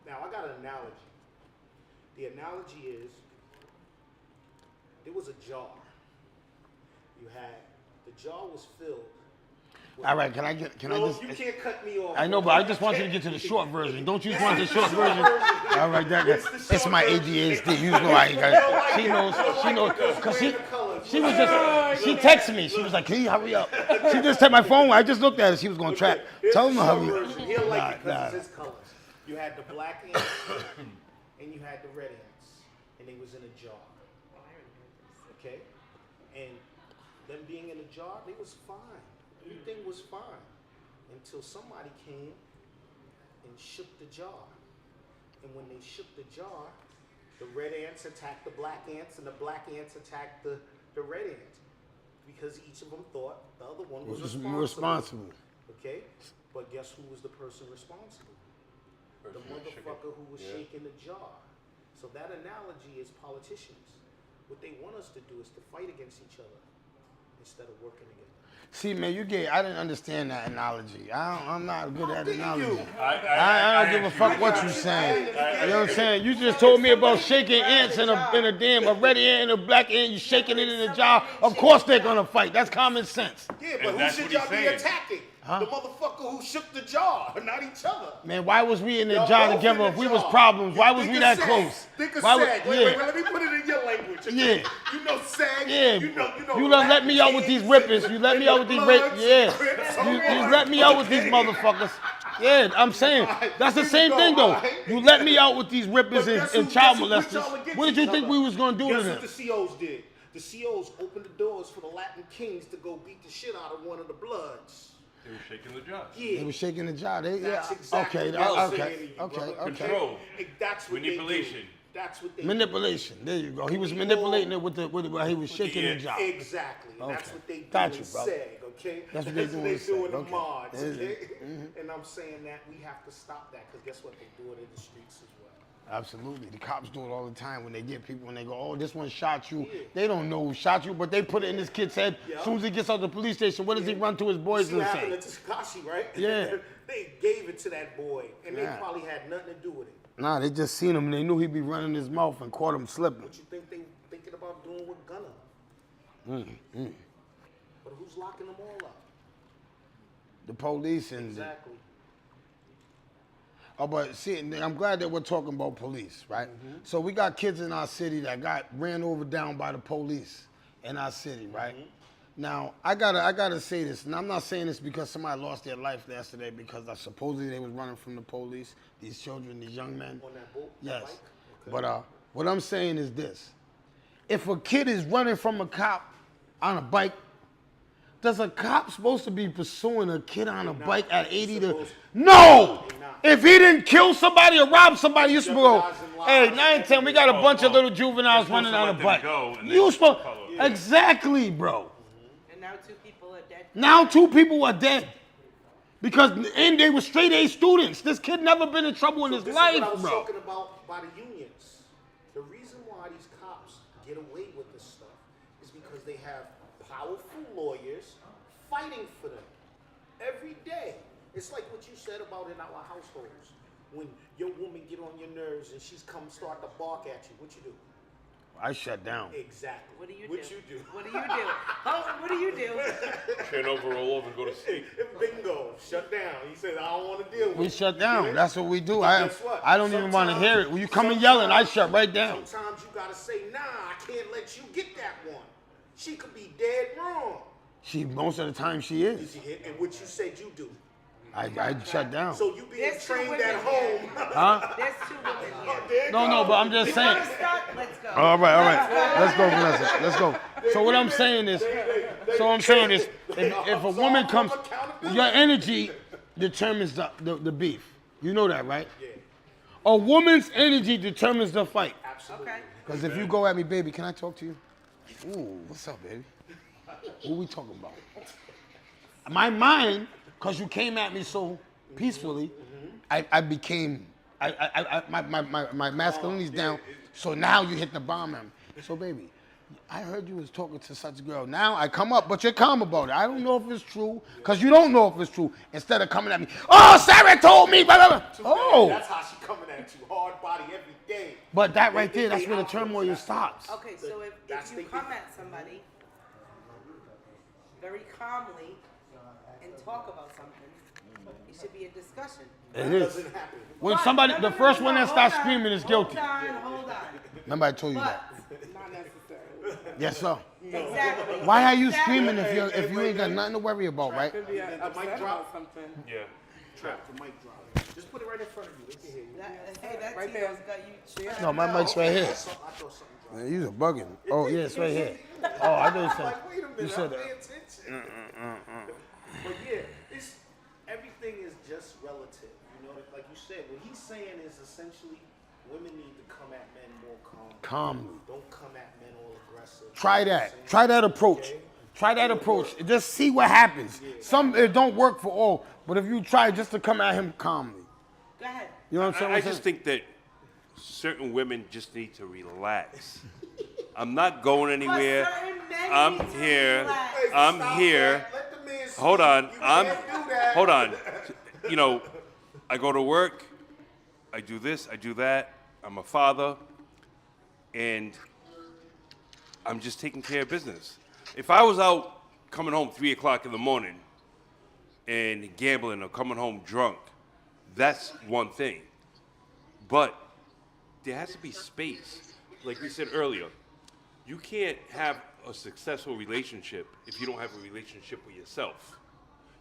Now, I got an analogy. The analogy is, there was a jar. The jar was filled. All right, can I No, just? you can't cut me off. I know, but I just want you to get to the short version. Don't you want the short version? All right, it's my ADHD. You know I ain't got. She knows, cause she was just, she texted me. She was like, "Can you hurry up?" She just took my phone. I just looked at it. She was gonna trap. Tell him to hurry up. He'll like it because it's his colors. You had the black ants and you had the red ants, and they was in a jar. Okay, and them being in a jar, they was fine. Everything was fine until somebody came and shook the jar. And when they shook the jar, the red ants attacked the black ants, and the black ants attacked the red ants, because each of them thought the other one was responsible. Okay, but guess who was the person responsible? The motherfucker who was shaking the jar. So that analogy is politicians. What they want us to do is to fight against each other instead of working together. See, man, I didn't understand that analogy. I'm not good at analogy. I don't give a fuck what you're saying. You know what I'm saying? You just told me about shaking ants in a red ant and a black ant. You shaking it in a jar. Of course they're gonna fight. That's common sense. Yeah, but who should y'all be attacking? The motherfucker who shook the jar, not each other. Man, why was we in the Y'all jar both together in if the we was jar. problems? Why was Think we of that SAG. close? Think of Why was- SAG. Wait, let me put it in your language. Okay? Yeah. You know SAG. Yeah, You know you done let me out with these rippers. You let me out with these rippers. Yeah, you let me out with these motherfuckers. Yeah, I'm saying that's the same thing though. You let me out with these rippers and child molesters. What did you think we was gonna do to Guess them? what the COs did? The COs opened the doors for the Latin kings to go beat the shit out of one of the Bloods. They were shaking the jar. Yeah. They was shaking the jar. That's exactly Okay, what I'm okay, saying to you, okay, brother. okay. Control. That's what Manipulation. They do. That's what they do. Manipulation. There you go. He was manipulating it while he was shaking the ends. jar. Exactly. And that's Okay. what they do Got in you, brother. SAG, okay? That's what they do in in SAG, the okay. mods, Yeah, okay? yeah. And I'm saying that we have to stop that, because guess what? They do it in the streets as well. Absolutely. The cops do it all the time when they get people and they go, oh, this one shot you. They don't know who shot you, but they put it in this kid's head. Yeah. As soon as he gets out the police station, what does he run to his boys See and what say? happened to Takashi, right? Yeah. They gave it to that boy, and Yeah. they probably had nothing to do with it. Nah, they just seen him and they knew he'd be running his mouth and caught him slipping. What you think they thinking about doing with Gunna? But who's locking them all up? The police and Exactly. Oh, but see, I'm glad that we're talking about police, right? So we got kids in our city that got ran over down by the police in our city, right? Now I gotta say this, and I'm not saying this because somebody lost their life yesterday because supposedly they was running from the police. These children, these young men. On that boat? Yes. That bike? But what I'm saying is this: if a kid is running from a cop on a bike, does a cop supposed to be pursuing a kid on a bike at 80 to? No! If he didn't kill somebody or rob somebody, you supposed to go, hey, 9, 10, we got a bunch of little juveniles running on a bike. You supposed, exactly, bro. And now 2 people are dead. Now 2 people are dead. Because, and they were straight A students. This kid never been in trouble in his This life, is what I was bro. talking about by the unions. The reason why these cops get away with this stuff is because they have powerful lawyers fighting for them every day. It's like what you said about in our households. When your woman get on your nerves and she's come start to bark at you, what you do? I shut down. Exactly. What do you do? What you do? What do you do? Oh, what do you do? Turn over, roll over, and go to sleep. Bingo. Shut down. He said, I don't want to deal with We it. shut down. That's what we do. But guess what? I don't even want to Sometimes- hear it. When you come and yelling, I shut right down. Sometimes you gotta say, nah, I can't let you get that one. She could be dead wrong. Most of the time she is. And what you said you do. I shut down. So you being There's two trained women at home. Huh? There's 2 women here. There No, you no, go. but I'm just saying. Wanna start? Let's go. All right. Let's go, Vanessa. Let's go. So what I'm saying is, if a woman comes, your energy determines the beef. You know that, right? Yeah, A woman's energy determines the fight. absolutely. Okay. Because if you go at me, baby, can I talk to you? Ooh, what's up, baby? What we talking about? My mind, because you came at me so peacefully, I became, my masculinity's down. So now you hit the bomb at me. So baby, I heard you was talking to such a girl. Now I come up, but you're calm about it. I don't know if it's true, because you don't know if it's true. Instead of coming at me, oh, Sarah told me, blah, blah, blah. Oh. That's how she coming at you. Hard body every day. But that right They there, think that's they where the out turmoil for us. stops. Okay, so That's if you the come big- at somebody very calmly and talk about something, it should be a discussion. It is. Doesn't happen. When But- somebody, no, the no, no, first no, one no, that starts hold on, screaming is guilty. Hold on. Remember I told you But, that. Not necessarily. Yes, sir. exactly. Why are you Exactly. screaming if you ain't got nothing to worry about, right? Could be upset about something. Yeah. Trap the mic drop. Just put it right in front of you. They can hear you. Hey, that Right Tito's there. got you. No, my mic's right here. I thought something dropped. Man, you a bugging. Oh, yeah, it's right here. Oh, I know you said. Like, wait a minute, You said I pay that. attention. But yeah, it's everything is just relative. You know, like you said, what he's saying is essentially women need to come at men more calm. Calmly. Don't come at men all aggressive. Try that. Try that approach. Try that approach. Just see what happens. Some it don't work for all, but if you try just to come at him calmly, Go ahead. you know what I'm saying? I just think that certain women just need to relax. I'm not going anywhere. certain men I'm need to here. relax. I'm Stop here. that. Let the man speak. Hold on. You can't do that. Hold on. You know, I go to work. I do this. I do that. I'm a father, and I'm just taking care of business. If I was out coming home 3 o'clock in the morning and gambling or coming home drunk, that's one thing. But there has to be space. Like we said earlier, you can't have a successful relationship if you don't have a relationship with yourself.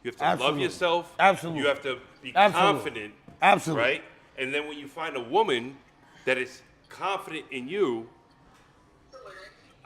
You have to love Absolutely. yourself. Absolutely. You have to be Absolutely. confident. Absolutely. Right? And then when you find a woman that is confident in you,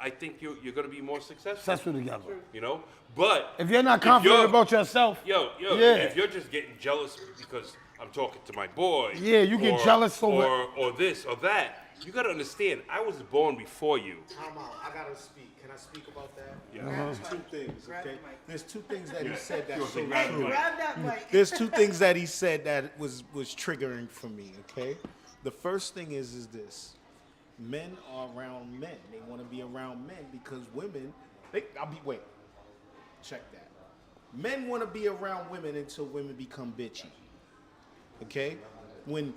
I think you're going to be more successful. Successful together. You know? But If you're not confident you're- about yourself, Yo, Yeah. if you're just getting jealous because I'm talking to my boy. Yeah, you get jealous over- or this or that. You gotta understand, I was born before you. Time out. I gotta speak. Can I speak about that? Yeah. There's two things. Grab Okay. the mic. There's two things that he said that's so Grab true. the mic. Grab that mic. There's two things that he said that was triggering for me. Okay. The first thing is this: men are around men. They want to be around men because women. Wait. Check that. Men want to be around women until women become bitchy. Okay. When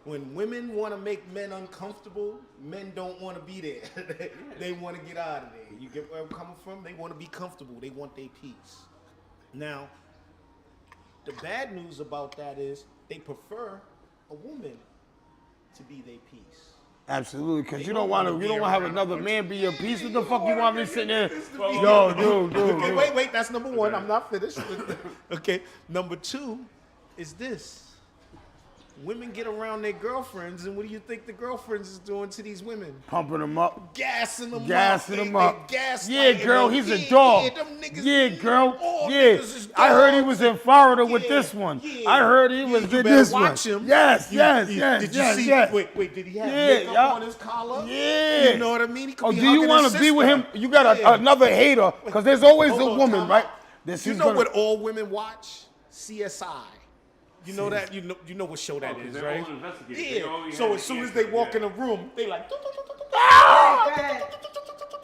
women want to make men uncomfortable, men don't want to be there. They want to get out of there. You get where I'm coming from? They want to be comfortable. They want their peace. Now, the bad news about that is they prefer a woman to be their peace. absolutely, because you don't want to have another man be your piece. What the fuck you want me sitting there? Yo, dude. Okay, wait. That's number one. I'm not finished. Okay. Number two is this. Women get around their girlfriends, and what do you think the girlfriends is doing to these women? Pumping them up. Gassing them Gassing up. them up. Gaslighting Yeah, girl, them. he's a Yeah, dog. Yeah, them niggas, Yeah, girl. all Yeah. niggas is I heard he dogs. was in Florida with Yeah, this one. yeah. I heard he was You with better this watch one. him. Yes. Did you see? Yes. Wait. Did he have Yeah, makeup yeah. on his collar? Yeah. You know what I mean? He could Oh, be do you hugging want his to be with him? sister. You got Yeah. another hater, because there's always Hold a on, woman, time right? out. That You she's know gonna- what all women watch? CSI. You know that? You know what show that is, they're right? all investigators. They Yeah. always So have as soon the as they answer, walk yeah. in a room, they like. Go ahead.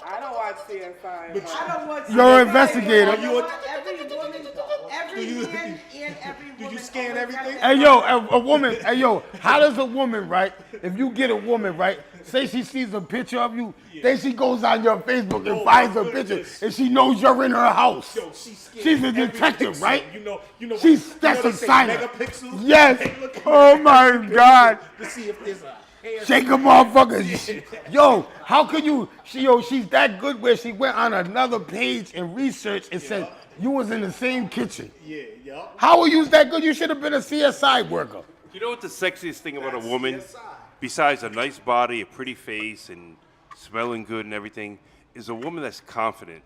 I don't watch CSI. but- I don't want. You're an investigator. You know what? Every woman, every man and every woman. Did you scan always got everything? that Hey yo, a woman. Hey yo, how does a woman, right? If you get a woman, right? Say she sees a picture of you, then she goes on your Facebook and finds a picture, and she knows you're in her house. Yo, she's a detective, right? You know. She's what- that's you know a they say sign. megapixels? Yes. They look at Oh my God. to see if there's a hair. Shake a motherfucker. Yo, how could you? She's that good where she went on another page and researched and said you was in the same kitchen. Yeah. How are you that good? You should have been a CSI worker. You know what the sexiest thing about a That's woman, CSI. besides a nice body, a pretty face, and smelling good and everything, is a woman that's confident.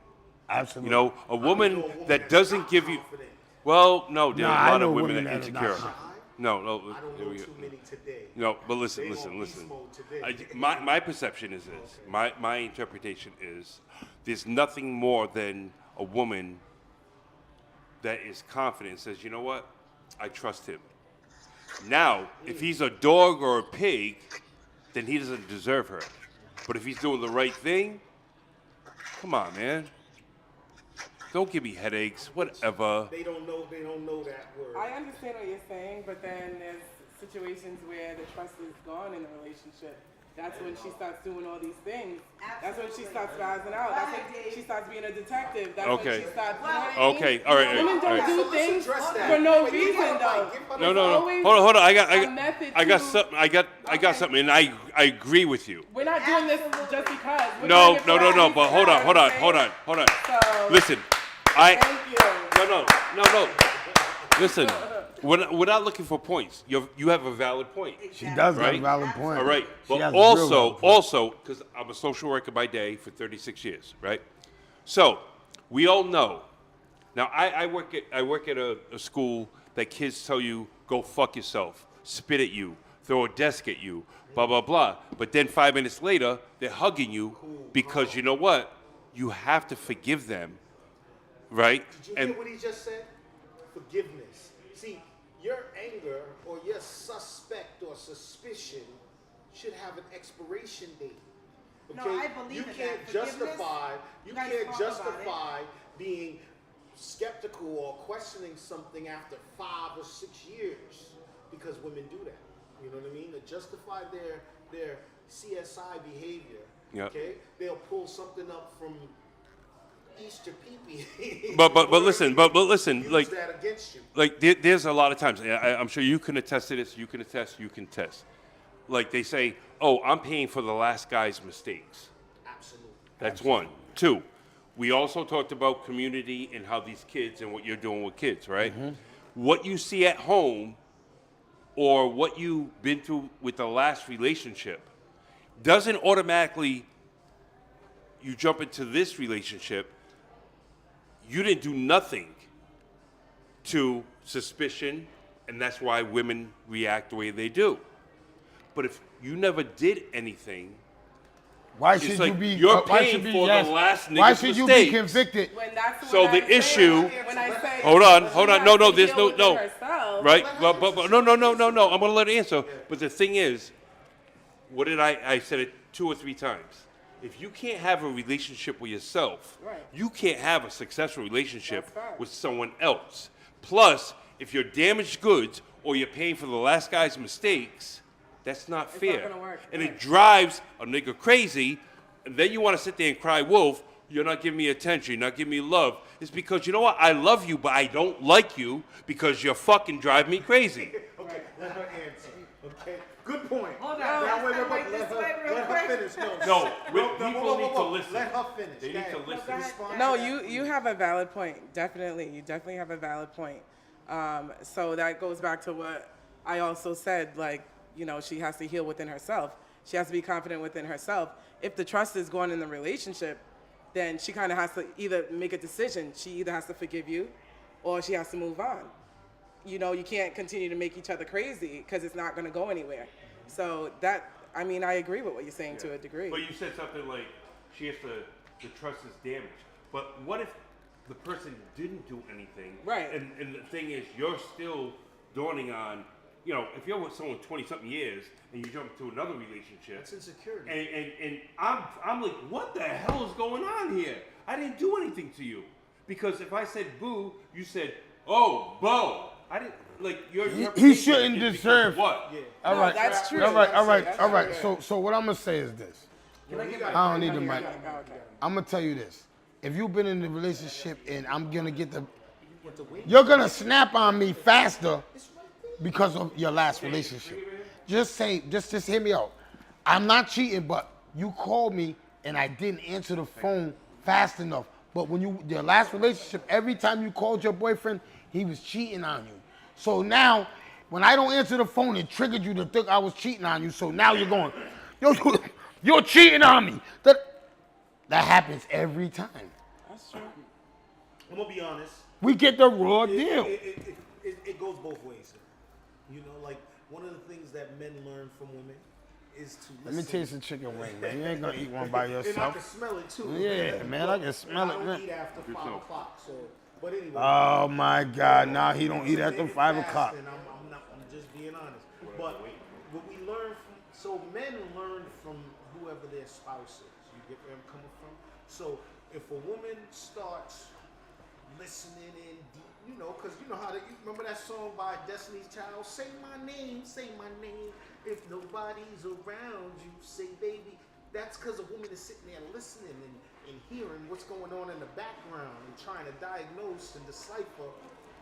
Absolutely. You know, a woman know a woman that that's doesn't not give you. confident. Well, no, there Nah, are a I lot know of women women that are that are not insecure. shy. No, I don't here know we go. too many today. No, but listen. They on beast mode today. My perception is this. My interpretation is there's nothing more than a woman that is confident and says, you know what, I trust him. Now, if he's a dog or a pig, then he doesn't deserve her. But if he's doing the right thing, come on, man. Don't give me headaches, whatever. They don't know that word. I understand what you're saying, but then there's situations where the trust is gone in the relationship. That's when she starts doing all these things. That's when she starts spazzing out. That's when she starts being a detective. That's Okay. when she starts. You know what I mean? Okay, all right, Women all don't right. do So let's things address that. for no Wait, give reason, her a though. mic, give her No, a no, no. always Hold on. I a got method I got to- something. I got something, and I agree with you. We're not doing this just because. We're No, doing it no, for no, a no. reason, But hold you on, know hold what on, I'm hold saying? on, hold on. So, Listen, thank you. no. Listen, we're not looking for points. You have a valid point. She does have a Right? valid point. All right. She has But a real valid point. also, because I'm a social worker by day for 36 years, right? So we all know. Now I work at a school that kids tell you go fuck yourself, spit at you, throw a desk at you, blah blah blah. But then 5 minutes later, they're hugging you because you know what? You have to forgive them, right? Did you hear what he just said? Forgiveness. See, your anger or your suspect or suspicion should have an expiration date. No, I believe you in can't that. justify. You You guys can't talk about it. justify being skeptical or questioning something after 5 or 6 years because women do that. You know what I mean? To justify their CSI behavior. Yep. Okay, they'll pull something up from Easter peepee. But listen, use like that against you. there's a lot of times. I'm sure you can attest to this. You can attest. Like they say, oh, I'm paying for the last guy's mistakes. Absolutely. That's one. Two, we also talked about community and how these kids and what you're doing with kids, right? What you see at home or what you've been through with the last relationship doesn't automatically you jump into this relationship. You didn't do nothing to suspicion, and that's why women react the way they do. But if you never did anything, Why It's should like you be? you're why paying should be, for the yes. last Why nigga's should you mistakes. be convicted? When that's So when the I say- issue- When I say, hold on. she No, has no, to there's deal no, with it no. herself. Right? But no. I'm going to let her answer. But the thing is, what did I said it 2 or 3 times. If you can't have a relationship with yourself, Right. you can't have a successful relationship That's facts. with someone else. Plus, if you're damaged goods or you're paying for the last guy's mistakes, that's not not fair. gonna work, And right. it drives a nigga crazy. And then you want to sit there and cry wolf. You're not giving me attention. You're not giving me love. It's because, you know what? I love you, but I don't like you because you're fucking driving me crazy. Okay, let her answer. Okay, good point. Hold on, Now, let's wait, go wait, right let this way her, real let quick. her finish. No, No, people whoa, need to listen. Let her finish. They Go need to ahead. listen. Respond No, to that. you have a valid point. Definitely, you definitely have a valid point. So that goes back to what I also said. Like, you know, she has to heal within herself. She has to be confident within herself. If the trust is gone in the relationship, then she kind of has to either make a decision. She either has to forgive you, or she has to move on. You know, you can't continue to make each other crazy because it's not going to go anywhere. So that, I mean, I agree with what you're saying to a degree. But you said something like she has to, the trust is damaged. But what if the person didn't do anything? Right. And the thing is, you're still dawning on, you know, if you're with someone 20-something years and you jump into another relationship, That's insecurity. and I'm like, what the hell is going on here? I didn't do anything to you. Because if I said boo, you said, oh, Bo. I didn't, like, your He reputation shouldn't is because deserve. what? Yeah. All No, right, that's true. all right, all right, That's all true. right. So what I'm gonna say is this. I don't need the mic. Oh, okay. I'm gonna tell you this. If you've been in a relationship and I'm gonna get the, you're gonna snap on me faster because of your last relationship. Just hear me out. I'm not cheating, but you called me and I didn't answer the phone fast enough. But when your last relationship, every time you called your boyfriend, he was cheating on you. So now, when I don't answer the phone, it triggered you to think I was cheating on you. So now you're going, you're cheating on me. That happens every time. That's true. I'm gonna be honest. We get the raw deal. It goes both ways. You know, like one of the things that men learn from women is to listen. Let me taste the chicken wing, man. You ain't gonna eat one by And I yourself. can smell it too. Yeah, man, I can smell it, I don't man. eat after 5 o'clock, so. But anyway. Oh my God! Now he don't eat after Maybe 5 fast, o'clock. and I'm just being honest. But what we learn from, so men learn from whoever their spouse is. You get where I'm coming from? So if a woman starts listening in deep, you know, because you know how you remember that song by Destiny's Child, say my name, if nobody's around you, say baby. That's because a woman is sitting there listening and hearing what's going on in the background and trying to diagnose and decipher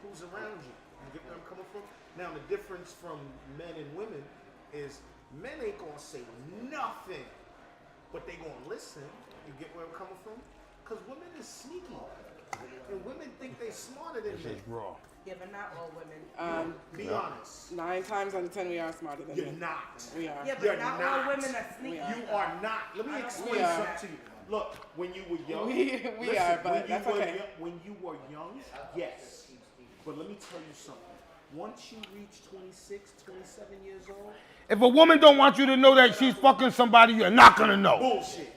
who's around you. You get where I'm coming from? Now the difference from men and women is men ain't gonna say nothing, but they gonna listen. You get where I'm coming from? Because women is sneaky. And women think they smarter than men. Raw. Yeah, but not all women. Be honest. 9 times out of 10, we are smarter than You're men. not. We are. Yeah, You're but not not. all women are sneaky. You are not. Let me explain We are. something to you. Look, when you were young, We are, but when you that's were okay. when you were young, yes. But let me tell you something. Once you reach 26, 27 years old, If a woman don't want you to know that she's fucking somebody, you're not gonna know. bullshit.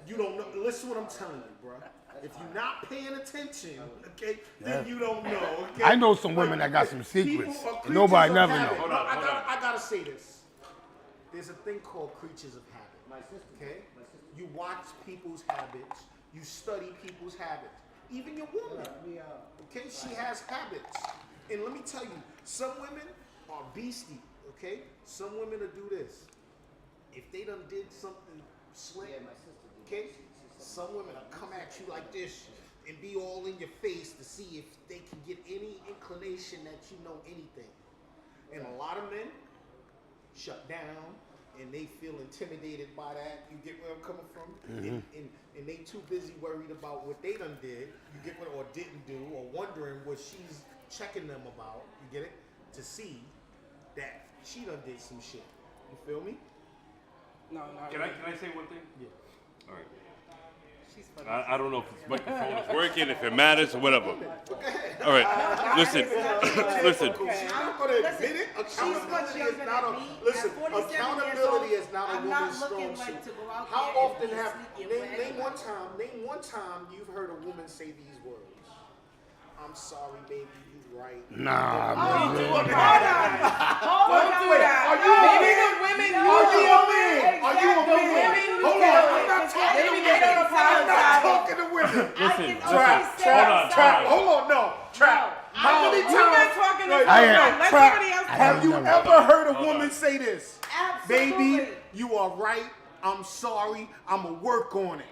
You don't know. Listen what I'm telling you, bro. If you're not paying attention, okay, then you don't know. Okay? I know some women that got some secrets, people are and nobody creatures of never habit. know. No, I gotta say this. There's a thing called creatures of habit. Okay? You watch people's habits. You study people's habits. Even your woman. Okay? She has habits. And let me tell you, some women are beastie. Okay? Some women will do this. If they done did something slick, okay? Some women will come at you like this and be all in your face to see if they can get any inclination that you know anything. And a lot of men shut down and they feel intimidated by that. You get where I'm coming from? And they too busy worried about what they done did, you get what, or didn't do, or wondering what she's checking them about, you get it? To see that she done did some shit. You feel me? No, not Can really. I say one thing? Yeah. All right. She's funny. I don't know if this microphone is working, if it matters, or whatever. All right. Listen. Listen. I'm gonna admit it. Accountability is not a listen. Accountability is not a woman's strong suit. How often have name one time you've heard a woman say these words? I'm sorry, baby, you right. Nah, Don't man. do that. Are you a Maybe man? the women Are you a man? Exactly. Are you a The man? women who Hold do on, it. I'm not talking to Maybe they women. don't I'm not apologize. talking to women. Listen. Trap. Hold on, no. Trap. How many You've been times? talking to Wait, I someone. am. Let Trap. somebody else talk. Have you never- ever heard a woman say this? Absolutely. Baby, you are right. I'm sorry. I'ma work on it.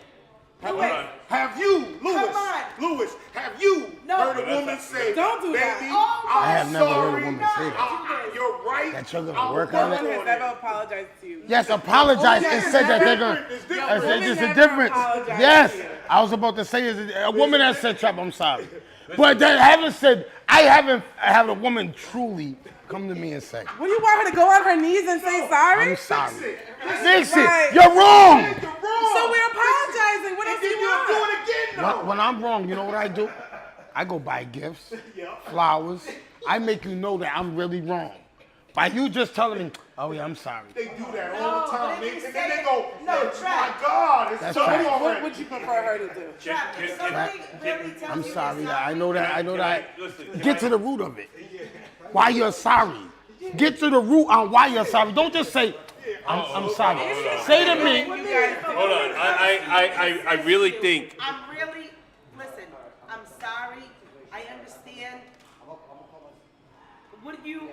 Louis, Have you, Louis? Come on. Louis, have you No. heard a woman say, Don't do that. baby, Oh my I'm I have never heard a sorry. woman say that. You're right. That you're gonna I'll work No on one it? has ever apologized to you. Yes, apologize and said that they're gonna. It's I different. said, there's a never difference. apologized Yes, to you. I was about to say is a woman that said, "Trap, I'm sorry," but they haven't said. I haven't had a woman truly come to me and say, What do you want her to go on her knees and say sorry? "I'm sorry." Fix Fix Right. it. You're wrong. You're wrong. So we're apologizing. What else do Then you you'll do want? it again, though. When I'm wrong, you know what I do? I go buy gifts, Yeah. flowers. I make you know that I'm really wrong. By you just telling me, "Oh yeah, I'm sorry." They do that all No, the time. but if you And say then they it- go, no, "Oh Trap. my God, it's That's so right. already." What would you prefer her to do? Trap, if somebody really tells I'm you sorry. they're I know that. I know that. Listen, Get to the root of it. Why you're sorry? Get to the root on why you're sorry. Don't just say, I'm sorry. Say to me, Hold on. I really think Listen, I'm sorry, I understand. What do you,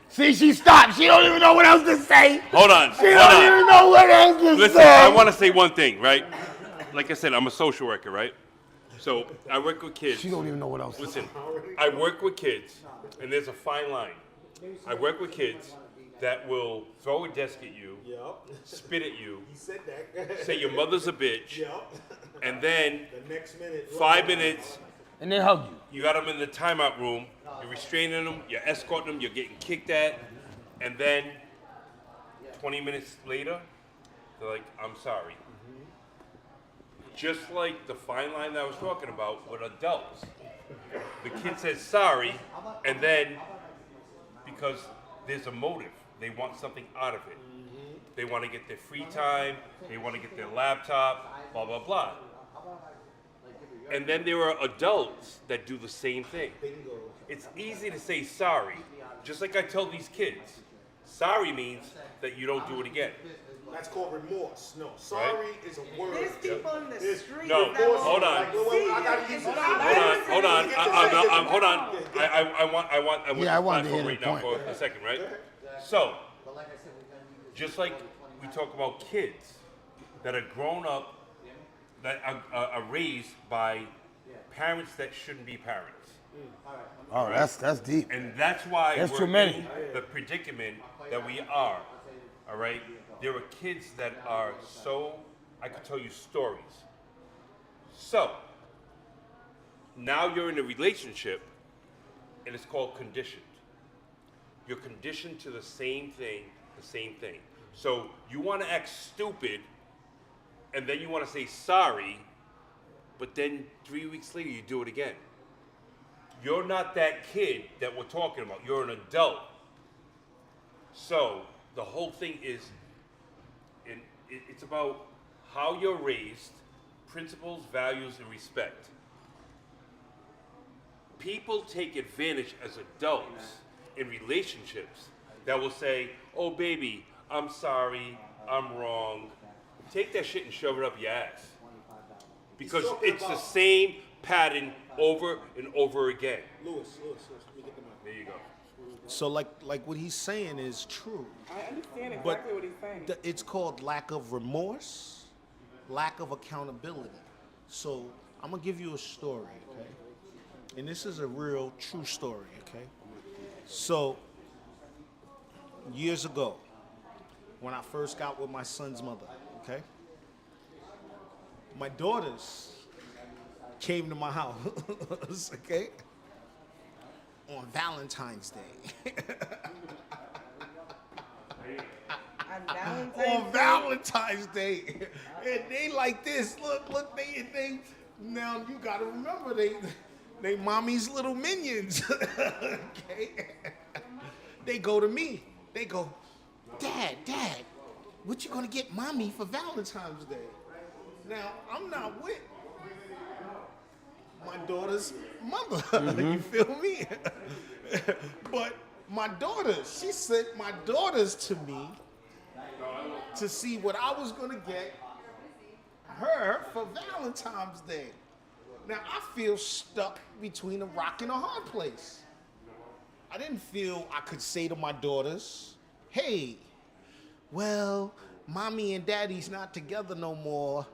see, she stopped. She don't even know what else to say. hold on. She don't even know what else to Listen, say. I want to say one thing, right? Like I said, I'm a social worker, right? So I work with kids. She don't even know what else to say. Listen, I work with kids, and there's a fine line. I work with kids that will throw a desk at you, spit at you, say your mother's a bitch, and then The next minute. 5 minutes, And they hug you. you got them in the timeout room, you're restraining them, you're escorting them, you're getting kicked at, and then 20 minutes later, they're like, I'm sorry. Just like the fine line that I was talking about with adults. The kid says sorry, and then because there's a motive, they want something out of it. They want to get their free time, they want to get their laptop, blah, blah, blah. And then there are adults that do the same thing. It's easy to say sorry, just like I tell these kids. Sorry means that you don't do it again. That's called remorse. No, sorry is a word. there's people in the street No, that will hold on. I gotta use it. Hold on. I want Yeah, I wanted to platform hear right the now point. for a second, right? So, just like we talk about kids that are grown up, that are raised by parents that shouldn't be parents. Oh, that's deep. And that's why That's we're too many. in the predicament that we are. All right? There are kids that are so, I could tell you stories. So, now you're in a relationship, and it's called conditioned. You're conditioned to the same thing. So, you want to act stupid, and then you want to say sorry, but then 3 weeks later you do it again. You're not that kid that we're talking about. You're an adult. So the whole thing is, it's about how you're raised, principles, values, and respect. People take advantage as adults in relationships that will say, oh baby, I'm sorry, I'm wrong. Take that shit and shove it up your ass. Because it's the same pattern over and over again. Lewis, let me get the mic. There you go. So like what he's saying is true. I understand exactly But what he's saying. It's called lack of remorse, lack of accountability. So I'm gonna give you a story, okay? And this is a real true story, okay? So years ago, when I first got with my son's mother, okay? My daughters came to my house, okay? On Valentine's Day. On Valentine's Day. And they like this. Look, they now you gotta remember they mommy's little minions. Okay. They go to me. They go, Dad, what you gonna get mommy for Valentine's Day? Now, I'm not with my daughter's mother. You feel me? But my daughters, she sent my daughters to me to see what I was gonna get her for Valentine's Day. Now I feel stuck between a rock and a hard place. I didn't feel I could say to my daughters, hey, well, mommy and daddy's not together no more,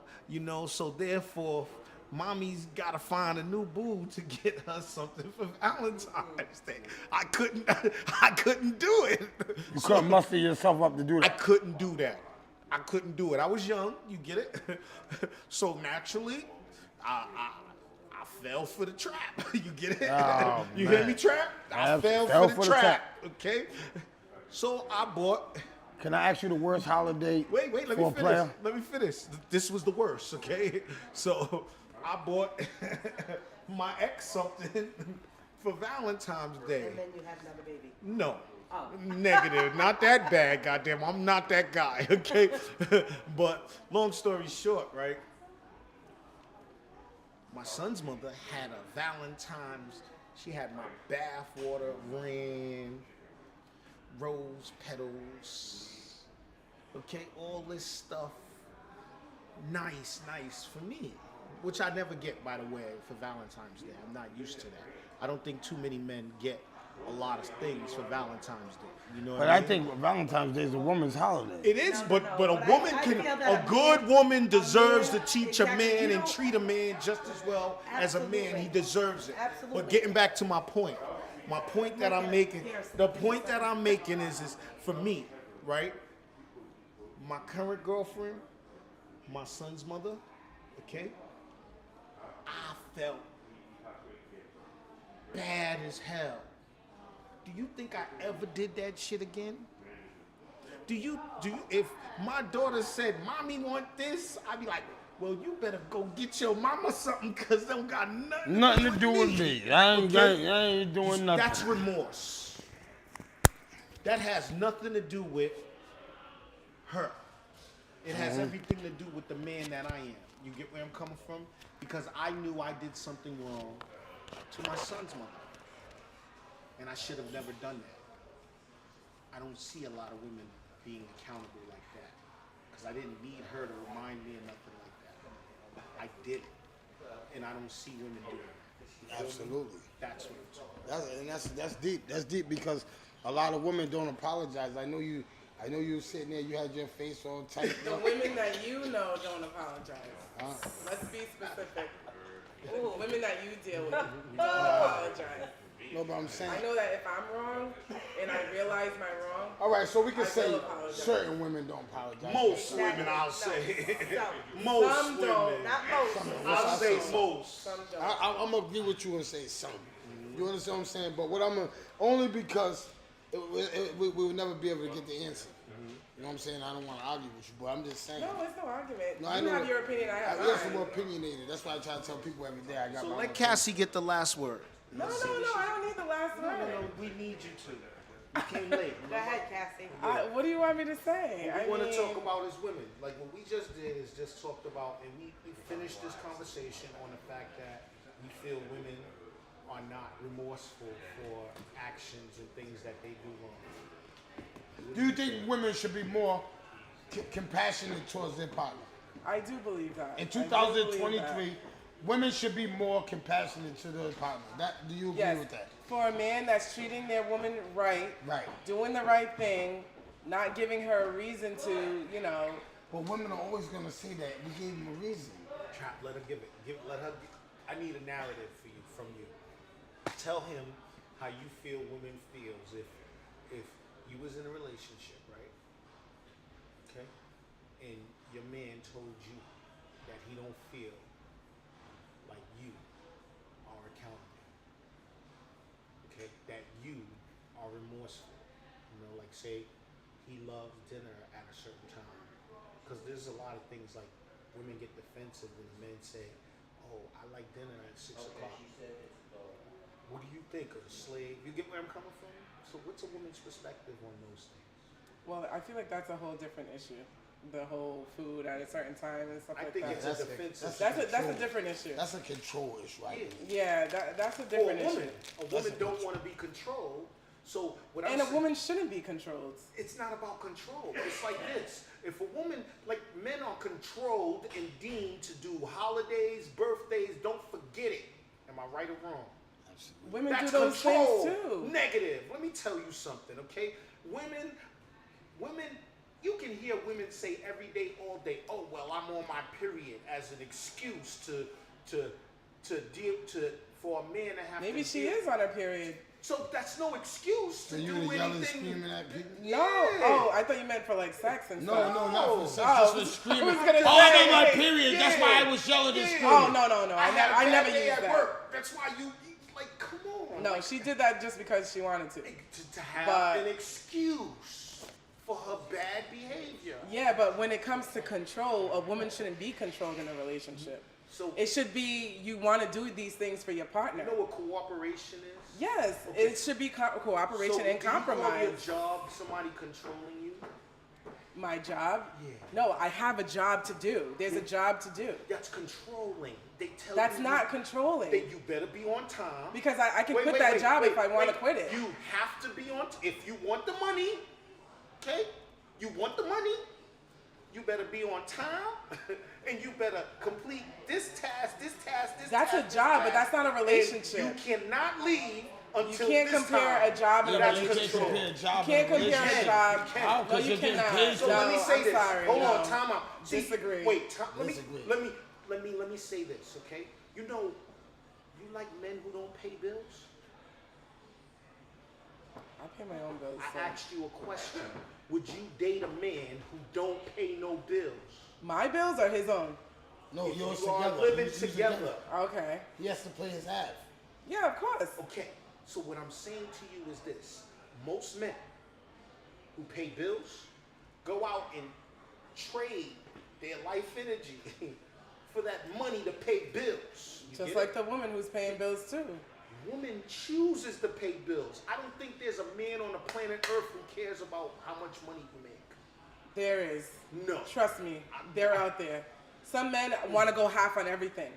so therefore mommy's gotta find a new boo to get her something for Valentine's Day. I couldn't do it. You couldn't muster yourself up to do I that. couldn't do that. I couldn't do it. I was young, you get it? So naturally, I fell for the trap. You get it? Oh, You man. hear me, trap? I fell for the trap. Okay? So I bought. Can I ask you the worst holiday Wait, let for me a finish. player? Let me finish. This was the worst, okay? So I bought my ex something for Valentine's Day. And then you have another baby. No. Negative. Not that bad, goddamn. I'm not that guy, okay? But long story short, right? My son's mother had a Valentine's. She had my bathwater ring, rose petals, okay, all this stuff, nice for me, which I never get, by the way, for Valentine's Day. I'm not used to that. I don't think too many men get a lot of things for Valentine's Day. You know what But I I mean? think Valentine's Day is a woman's holiday. It is, No, but no, but a but woman I can, feel that a good woman deserves to man- teach a exactly, man you and know- treat a man just as well as a man. He Absolutely. deserves it. Absolutely. But getting back to my point that I'm making, the point that I'm making is for me, right? My current girlfriend, my son's mother, okay? I felt bad as hell. Do you think I ever did that shit again? Do you, if my daughter said, Mommy want this, I'd be like, well, you better go get your mama something because they don't got nothing, Nothing to do with me. I ain't doing nothing. That's remorse. That has nothing to do with her. It has everything to do with the man that I am. You get where I'm coming from? Because I knew I did something wrong to my son's mother. And I should have never done that. I don't see a lot of women being accountable like that. Because I didn't need her to remind me of nothing like that. I did it. And I don't see women doing it. Absolutely. That's what I'm talking about. That's deep. That's deep because a lot of women don't apologize. I know you were sitting there. You had your face all tight. The women that you know don't apologize. Let's be specific. Ooh, women that you deal with don't apologize. No, but I'm saying. I know that if I'm wrong and I realize my wrong, All right, so we can I say will apologize. certain women don't apologize. Most women, I'll say. Some. Most Some women. don't. Not most. I'll say most. some don't. I'm gonna agree with you and say some. You understand what I'm saying? But what only because we will never be able to get the answer. You know what I'm saying? I don't want to argue with you, but I'm just saying. No, it's no argument. No, I You know have your opinion, I have Yes, I'm mine. more opinionated. That's why I try to tell people every day. I got So my let own Cassie get the last word. No, I don't need the last word. We need you to. You came late. Go ahead, Cassie. What do you want me to say? What I we want to mean, talk about is women. Like what we just did is just talked about, and we finished this conversation on the fact that we feel women are not remorseful for actions and things that they do wrong. Do you think women should be more compassionate towards their partner? I do believe that. In I do believe 2023, that. women should be more compassionate to their partner. Do you agree Yes, with that? for a man that's treating their woman right, Right. doing the right thing, not giving her a reason to, But women are always gonna say that we gave them a reason. Trap, let her give it. Let her. I need a narrative from you. Tell him how you feel women feels if you was in a relationship, right? Okay, and your man told you that he don't feel like you are accountable. Okay, that you are remorseful. You know, like say he loves dinner at a certain time. Because there's a lot of things like women get defensive when men say, "Oh, I like dinner at 6 o'clock." What do you think of a slave? You get where I'm coming from? So what's a woman's perspective on those things? well, I feel like that's a whole different issue. The whole food at a certain time and stuff I like think that. it's a defensive. That's a different issue. That's a control issue. I think. Yeah, that's a For different a woman. issue. A woman don't want to be controlled. So what I'm And a saying- woman shouldn't be controlled. it's not about control. It's like this. If a woman, like men are controlled and deemed to do holidays, birthdays, don't forget it. Am I right or wrong? Women That's do those control. things too. Negative. Let me tell you something, okay? Women, you can hear women say every day, all day, "Oh well, I'm on my period," as an excuse for a man to have Maybe to she deal- is on her period. So that's no excuse So to you do were yelling, anything. screaming at people? No. Oh, I thought you meant for like sex and No, stuff. no, not for sex. Oh, Just for I screaming. was gonna Oh, I'm say, on my hey, period. That's why I was yelling and Yeah. screaming. Oh no. I had a I bad never day used at that. work. That's why you like, come on. No, she did that just because she wanted to. To have But- an excuse for her bad behavior. Yeah, but when it comes to control, a woman shouldn't be controlled in a relationship. So It should be you want to do these things for your partner. you know what cooperation is? Yes, it should be cooperation So and do you call your compromise. job somebody controlling you? My job? Yeah. No, I have a job to do. There's a job to do. That's controlling. They tell That's you not controlling. that you better be on time. Because I can quit that job if I want to quit it. You have to be on. If you want the money, okay? You want the money. You better be on time, and you better complete this task, this task, this That's task. a this job, but task, that's not a and relationship. you cannot leave You until can't this compare time. a job and a That's You can't relationship. compare a job You can't and a compare a relationship. job. You can't. How? No, 'Cause you you're getting cannot. paid So for let me No, say I'm this. sorry, Hold no. on, time out. See, Disagree. Wait, Disagree. let me say this, okay? You know, you like men who don't pay bills? I pay my own bills. I So. asked you a question. Would you date a man who don't pay no bills? My bills are his own. No, yours You are together. living Who's together. Okay. He has to play his half. Yeah, of course. Okay, so what I'm saying to you is this. Most men who pay bills go out and trade their life energy for that money to pay bills. You Just get like it? the woman who's paying bills too. Woman chooses to pay bills. I don't think there's a man on the planet Earth who cares about how much money you make. There is. No. Trust me, they're out there. Some men want to go half on everything.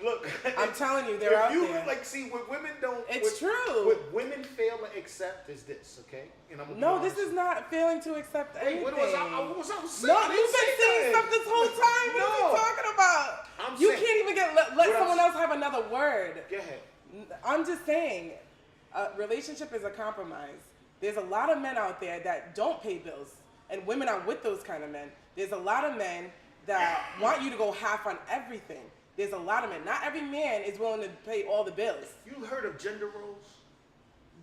Look, I'm telling you, they're if out you, there. Like, see, what women don't. It's what, true. What women fail to accept is this, okay? And I'm gonna be No, honest this is not failing to accept Wait, anything. what was I saying? No, I didn't you've been say saying that. stuff this whole time. What are No. you talking about? I'm You saying- can't even let What I'm someone s- else have another word. Go ahead. I'm just saying, a relationship is a compromise. There's a lot of men out there that don't pay bills, and women are with those kind of men. There's a lot of men that want you to go half on everything. There's a lot of men. Not every man is willing to pay all the bills. You heard of gender roles?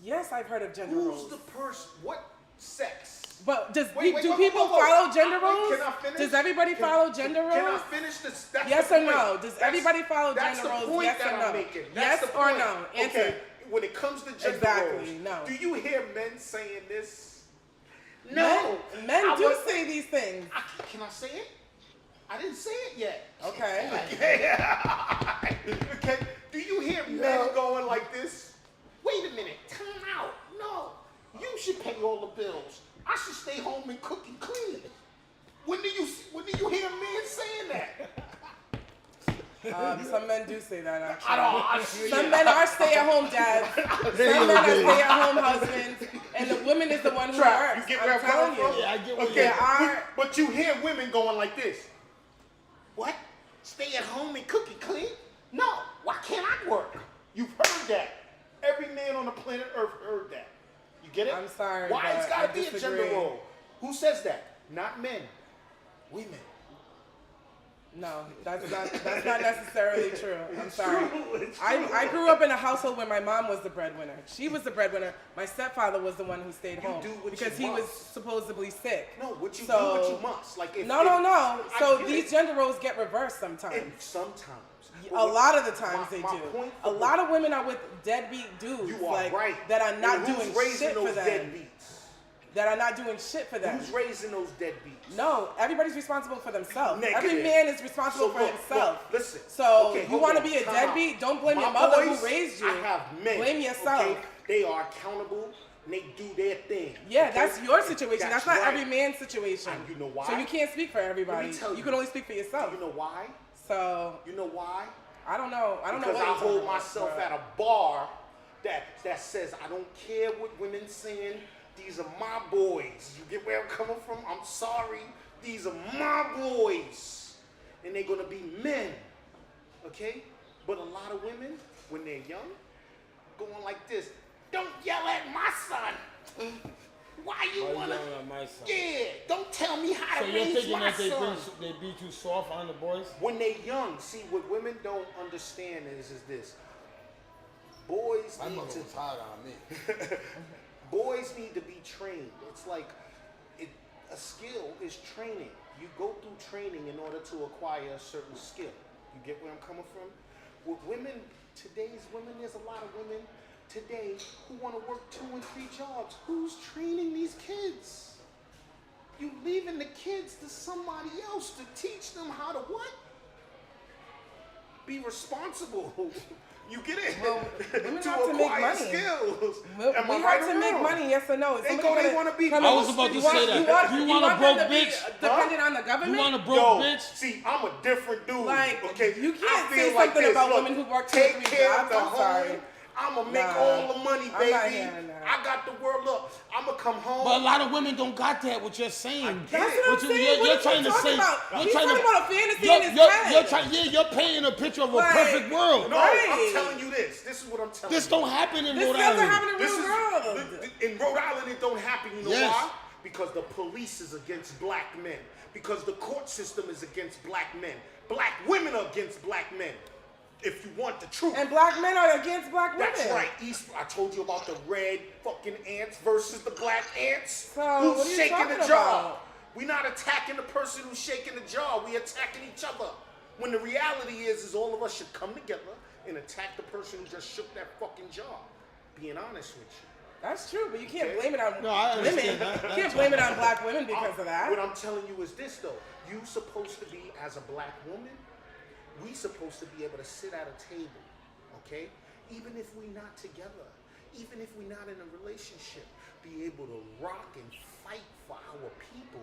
Yes, I've heard of gender Who's roles. the person? What sex? But do Wait, people whoa. follow gender Wait, roles? Can I finish? Does everybody follow gender roles? Can I finish this? That's Yes the or point. no? Does everybody follow That's gender the roles? point Yes that or I'm no? making. Yes That's the or point. no? Answer. Okay. When it comes to gender Exactly, roles, no. do you hear men saying this? No. Men I do was- say these things. Can I say it? I didn't say it yet. Okay. Okay. Do you hear men going like this? Wait a minute. Time out. No. You should pay all the bills. I should stay home and cook and clean. When do you hear men saying that? Some men do say that actually. I don't. Some men are stay-at-home dads. Some men are stay-at-home husbands, and the woman is the one who Trap, works. you get where I'm I'm coming telling from? you. Yeah, I get what Okay, There are- but you hear women going like this. What? Stay at home and cook and clean? No. Why can't I work? You've heard that. Every man on the planet Earth heard that. You get it? I'm sorry, Why it's but got I to be a gender disagree. role? Who says that? Not men. Women. No, that's not necessarily true. I'm sorry. true, it's I grew up in a household where my mom was the breadwinner. She was the breadwinner. My stepfather was the one who stayed home do what because you he was must. supposedly sick. No, what you So- do what you must. Like if, No. I So get these it. gender roles get reversed sometimes. And sometimes. A lot of the times My they do. point A for- lot of women are with deadbeat dudes You are like right. that are not And doing who's raising shit for those them. deadbeats? That are not doing shit for them. Who's raising those deadbeats? No, everybody's responsible for themselves. Every Negative. man is responsible So for look, himself. look, listen. So Okay, you hold want to on, be a time deadbeat? out. Don't blame My your mother boys, who raised you. I have men. Blame yourself. Okay? They are accountable and they do their thing. Yeah, okay? that's your situation. That's not right. every man's situation. And you know why? So you can't speak for everybody. tell You you. can only speak for yourself. You know why? So You know why? I don't know. I don't know Because what I you're talking hold about, myself but- at a bar that says I don't care what women saying. These are my boys. You get where I'm coming from? I'm sorry. These are my boys. And they're gonna be men. Okay? But a lot of women, when they're young, going like this. Don't yell at my son. Why you Why you wanna? yelling at my son? Yeah, don't tell me how So to you're raise thinking my that they son. beat you soft on the boys? When they young, see what women don't understand is this. Boys My need mother to was hard on me. boys need to be trained. It's like a skill is training. You go through training in order to acquire a certain skill. You get where I'm coming from? With women, today's women, there's a lot of women today who want to work 2 and 3 jobs. Who's training these kids? You leaving the kids to somebody else to teach them how to what? Be responsible. You get it? Well, Women to have to make acquire money. skills. We Am I have right to or make wrong? money, yes or no? They go, they wanna be I was about to say that. You want a them broke to be bitch? dependent on the government? You want a broke Yo, bitch? see, I'm a different dude. Like, okay, you can't I say feel like something this. about Look, women who work 2 or 3 take care jobs. of the I'm sorry. home. I'ma make Nah. all the money, I'm baby. not hearing that. I got the world. Look, I'ma come home. But a lot of women don't got that. What you're saying? That's what What I'm you- saying. You're What trying are to you say. talking about? You're He's trying talking to. about a fantasy in his head. You're trying. Yeah, you're painting a picture of a Like, perfect world. no, Right. I'm telling you this. This is what I'm telling This you. don't happen in This Rhode doesn't Island. happen in This real is world. in Rhode Island. It don't happen. You know Yes. why? Because the police is against black men. Because the court system is against black men. Black women are against black men. If you want the truth. And black men are against black women. That's right. I told you about the red fucking ants versus the black ants. So, who's what are you shaking the talking jaw? about? We're not attacking the person who's shaking the jaw. We attacking each other. When the reality is all of us should come together and attack the person who just shook that fucking jaw. Being honest with you. That's true, but you can't Okay. blame it on No, I women. understand that. You can't blame it on black women because of that. What I'm telling you is this though. You supposed to be, as a black woman, we supposed to be able to sit at a table, okay? Even if we're not together, even if we're not in a relationship, be able to rock and fight for our people.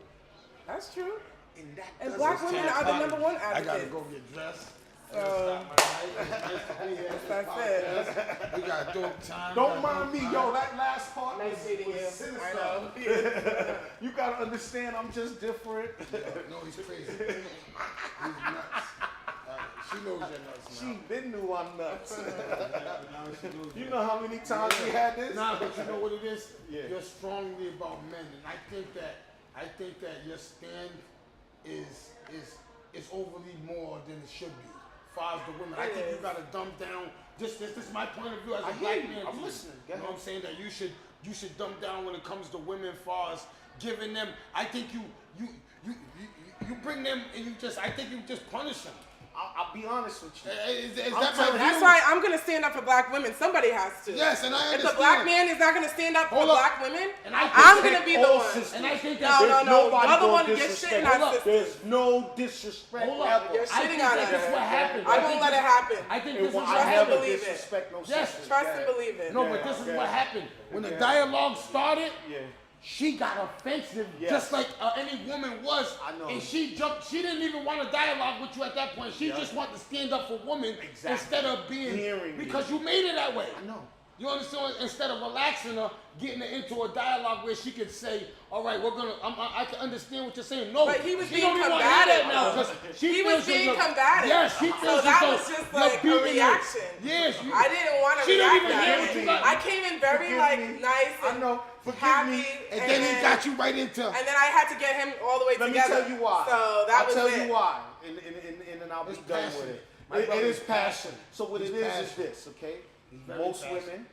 That's true. And that And doesn't black women are the number one I gotta advocates. go get dressed. So, that's it. We got dope time. Don't mind me, yo. That last part Nice was, meeting was you. sinister. I know. You gotta understand, I'm just different. No, he's crazy. He's nuts. She knows you're nuts She now. been knew I'm nuts. Now she knows You know how many times we had this? Nah, but you know what it is? Yeah. You're strongly about men, and I think that your stand is overly more than it should be. As far as the women, I think you gotta dumb down. This is my point of view as a I hear black you. man. I'm too. listening. Go You know ahead. what I'm saying? That you should dumb down when it comes to women. As far as giving them, I think you bring them and I think you just punish them. I'll be honest with you. Is I'm that telling my That's view? why I'm gonna stand up for black women. Somebody has to. Yes, and I If the understand. black man is not gonna stand up for Hold up. black women, And I I'm think gonna be the all one. sisters. And I think No, that no, There's no. nobody You're the gonna one you're disrespect. shitting Hold on up. sisters. There's no disrespect Hold up. ever. You're I shitting think on that this is what her. happened. I won't let it happen. I think It this is will- what I Trust and never happened. believe it. disrespect no Yes. sisters. Trust Yeah. and believe it. No, but this is what happened. When the dialogue started, Yeah. she got offensive, Yes. just like any woman was. I know. And she jumped. She didn't even want to dialogue with you at that point. She just wanted to stand up for women Exactly. instead of being Hearing because you made it that way. I know. You understand? Instead of relaxing her, getting her into a dialogue where she could say, "All right, we're gonna." I can understand what you're saying. No, But he was she being don't even wanna hear combative, that now though. 'cause she He feels was being you're- combative. Yes, she So feels that as though was just you're like a beating her. reaction. Yes, you, I didn't want to She don't react even that hear way. what you got. I came in very Forgive like me. nice I and know. Forgive happy, me. and then he got you right into. And then I had to get him all the way Let me together. tell you why. So that I'll was tell it. you why, and then I'll be It's done passion. with it. My It brother is is passion. passion. So what He's it is passion. this, okay? very Most passionate. women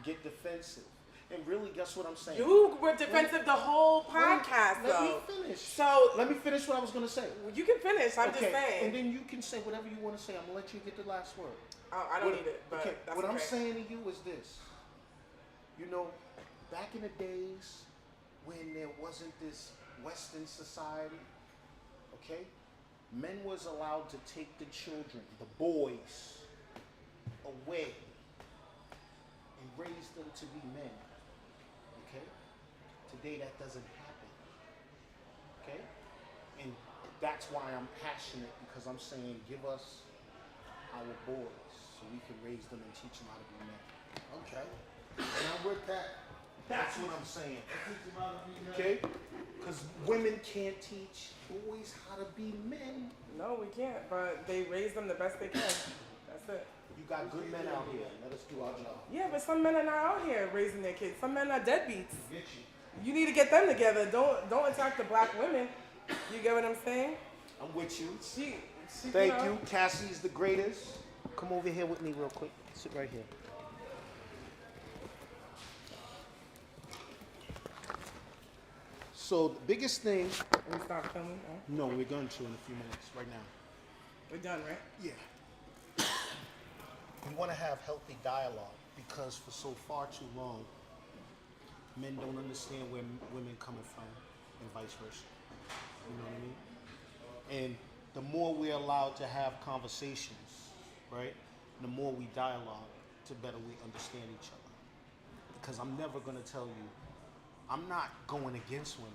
get defensive, and really, guess what I'm saying? You were defensive the whole podcast, Let though. me finish. So Let me finish what I was gonna say. you can finish. I'm Okay, just saying. and then you can say whatever you want to say. I'm gonna let you get the last word. I don't need it, but okay, that's what I'm okay. saying to you is this. You know, back in the days when there wasn't this Western society, okay, men was allowed to take the children, the boys, away and raise them to be men. Okay? Today that doesn't happen. Okay? And that's why I'm passionate, because I'm saying give us our boys so we can raise them and teach them how to be men. Okay. And I'm with that. That's what I'm saying. Teach them how to be men. Okay? Because women can't teach boys how to be men. No, we can't. But they raise them the best they can. That's it. You got good men out here. Let us do our job. Yeah, but some men are not out here raising their kids. Some men are deadbeats. Get you. You need to get them together. Don't attack the black women. You get what I'm saying? I'm with you. She Thank know, you. Cassie's the greatest. Come over here with me real quick. Sit right here. So the biggest thing, We stop filming. Oh, no, we're going to in a few minutes, right now. we're done, right? Yeah. We want to have healthy dialogue, because for so far too long, men don't understand where women coming from and vice versa. You know what I mean? And the more we're allowed to have conversations, right, the more we dialogue, to better we understand each other. Because I'm never gonna tell you, I'm not going against women.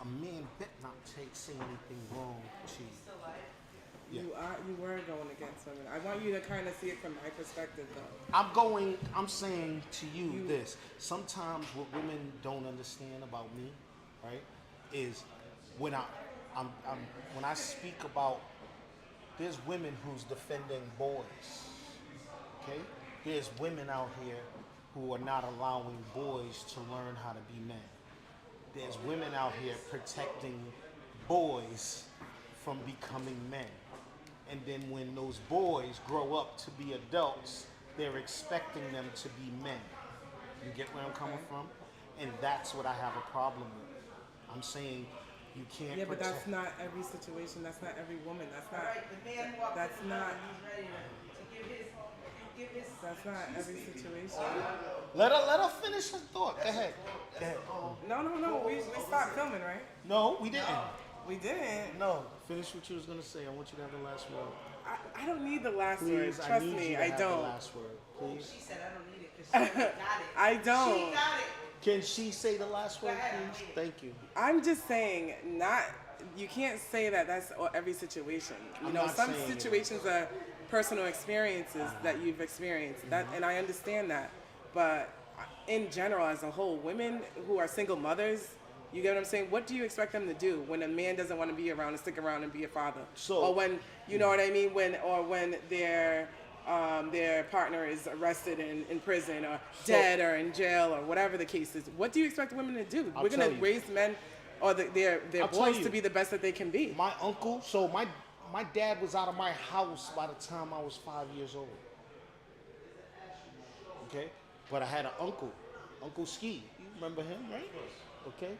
A man bet not say anything wrong to you. Yeah. You were going against women. I want you to kind of see it from my perspective, though. I'm saying to you this. Sometimes what women don't understand about me, right, is when when I speak about, there's women who's defending boys, okay? There's women out here who are not allowing boys to learn how to be men. There's women out here protecting boys from becoming men. And then when those boys grow up to be adults, they're expecting them to be men. You get where I'm coming from? And that's what I have a problem with. I'm saying you can't Yeah, but protect. that's not every situation. That's not every woman. That's not. Right, the man walks That's in not. and he's ready to give his. That's not every situation. Let her finish her thought. Go ahead. Go ahead. No. We stopped filming, right? No, we didn't. We didn't. No. Finish what you was gonna say. I want you to have the last word. I don't need the last word. Please, Trust I need me, you to I have don't. the last word. Please. She said, I don't need it because she already got it. I don't. She got it. Can she say the last word, ahead, please? I need it. Thank you. I'm just saying, not. You can't say that that's every situation. You I'm know, not some saying it. situations are personal experiences that you've experienced. That, and I understand that. But in general, as a whole, women who are single mothers, you get what I'm saying? What do you expect them to do when a man doesn't want to be around and stick around and be a father? So- or when, you know what I mean? When their partner is arrested in prison or dead or in jail or whatever the case is. What do you expect women to do? I'll We're going tell to you. raise men or their I'll tell boys you. to be the best that they can be. My uncle, my dad was out of my house by the time I was 5 years old. Okay? But I had an uncle, Uncle Ski. You remember him, right? Okay?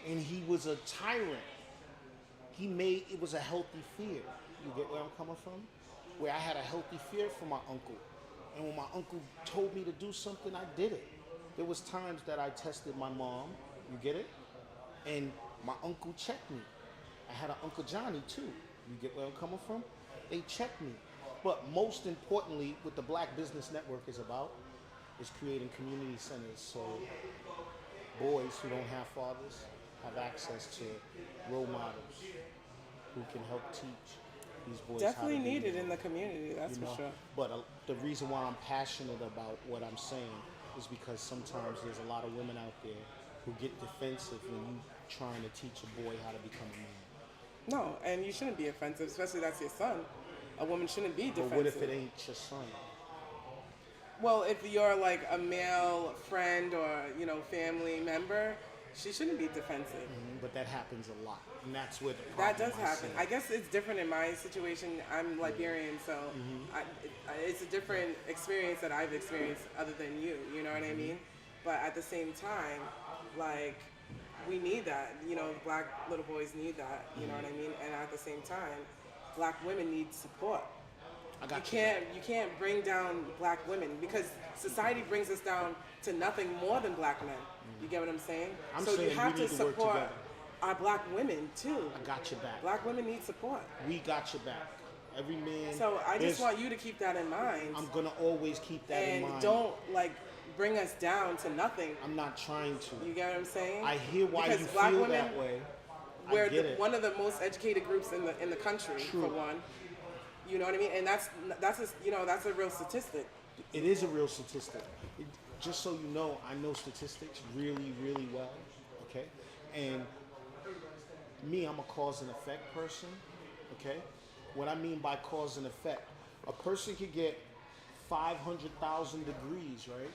And he was a tyrant. It was a healthy fear. You get where I'm coming from? Where I had a healthy fear for my uncle. And when my uncle told me to do something, I did it. There was times that I tested my mom, you get it? And my uncle checked me. I had an Uncle Johnny too. You get where I'm coming from? They checked me. But most importantly, what the Black Business Network is about is creating community centers so boys who don't have fathers have access to role models who can help teach these boys Definitely how to be needed men, in the community, that's you know? for sure. But the reason why I'm passionate about what I'm saying is because sometimes there's a lot of women out there who get defensive when you trying to teach a boy how to become a man. No, and you shouldn't be offensive, especially that's your son. A woman shouldn't be defensive. But what if it ain't your son? Well, if you're like a male friend or, you know, family member, she shouldn't be defensive. But that happens a lot, and that's where the That problem does I happen. see. I guess it's different in my situation. I'm Liberian, so it's a different experience that I've experienced other than you. You know what I mean? But at the same time, like, we need that. You know, black little boys need that. You know what I mean? And at the same time, black women need support. I got You can't bring down black women because society brings us down to nothing more than black men. You get what I'm saying? I'm so saying you have we to need to work support together. our black women too. I got your back. Black women need support. We got your back. Every man. So I just there's- want you to keep that in mind I'm gonna always keep that in and mind. don't like bring us down to nothing. I'm not trying to. You get what I'm saying? I hear why because you black feel women, that way. We're I get it. one of the most educated groups in the country True. for one. You know what I mean? And that's a real statistic. It is a real statistic. Just so you know, I know statistics really, really well. Okay, and me, I'm a cause and effect person. Okay, what I mean by cause and effect, a person could get 500,000 degrees, right?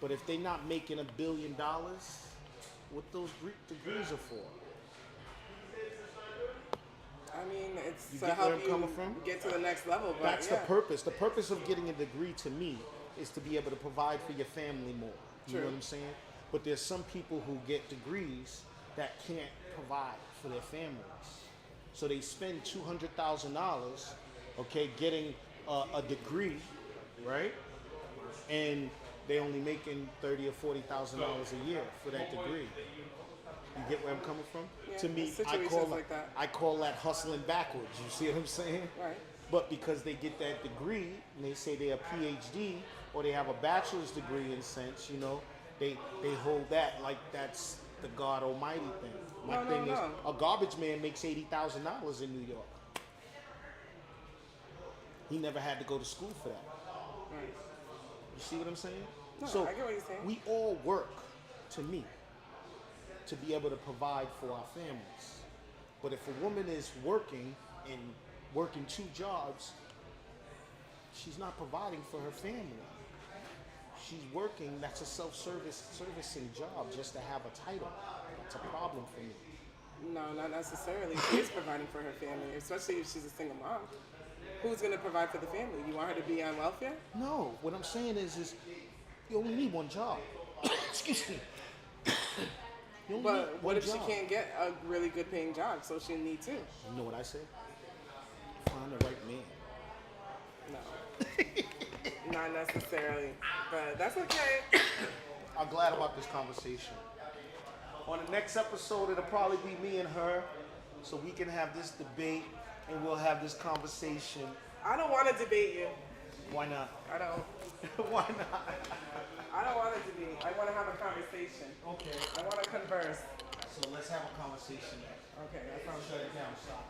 But if they're not making $1 billion, what those degrees are for? I mean, it's You to get help where I'm you coming from? get to the next level. But That's yeah. the purpose. The purpose of getting a degree to me is to be able to provide for your family more. You know True. what I'm saying? But there's some people who get degrees that can't provide for their families. So they spend $200,000, okay, getting a degree, right? And they only making $30,000 or $40,000 a year for that degree. You get where I'm coming from? Yeah, To me, situations like that. I call that hustling backwards. You see what I'm saying? Right. But because they get that degree and they say they're a PhD or they have a bachelor's degree in sense, you know, they hold that like that's the God Almighty thing. My No, no, thing is, no. a garbage man makes $80,000 in New York. He never had to go to school for that. Right. You see what I'm saying? No, So I get what you're saying. we all work, to me, to be able to provide for our families. But if a woman is working and working 2 jobs, she's not providing for her family. She's working, that's a servicing job just to have a title. That's a problem for me. No, not necessarily. She is providing for her family, especially if she's a single mom. Who's going to provide for the family? You want her to be on welfare? No, what I'm saying is you only need 1 job. Excuse me. You only But need what one if she job. can't get a really good paying job? So she'll need 2. You know what I said? Find the right man. No. Not necessarily. But that's okay. I'm glad about this conversation. On the next episode, it'll probably be me and her, so we can have this debate and we'll have this conversation. I don't want to debate you. Why not? I don't. Why not? I don't want to debate. I want to have a conversation. Okay. I want to converse. So let's have a conversation. Okay, that sounds Shut good. it down, stop.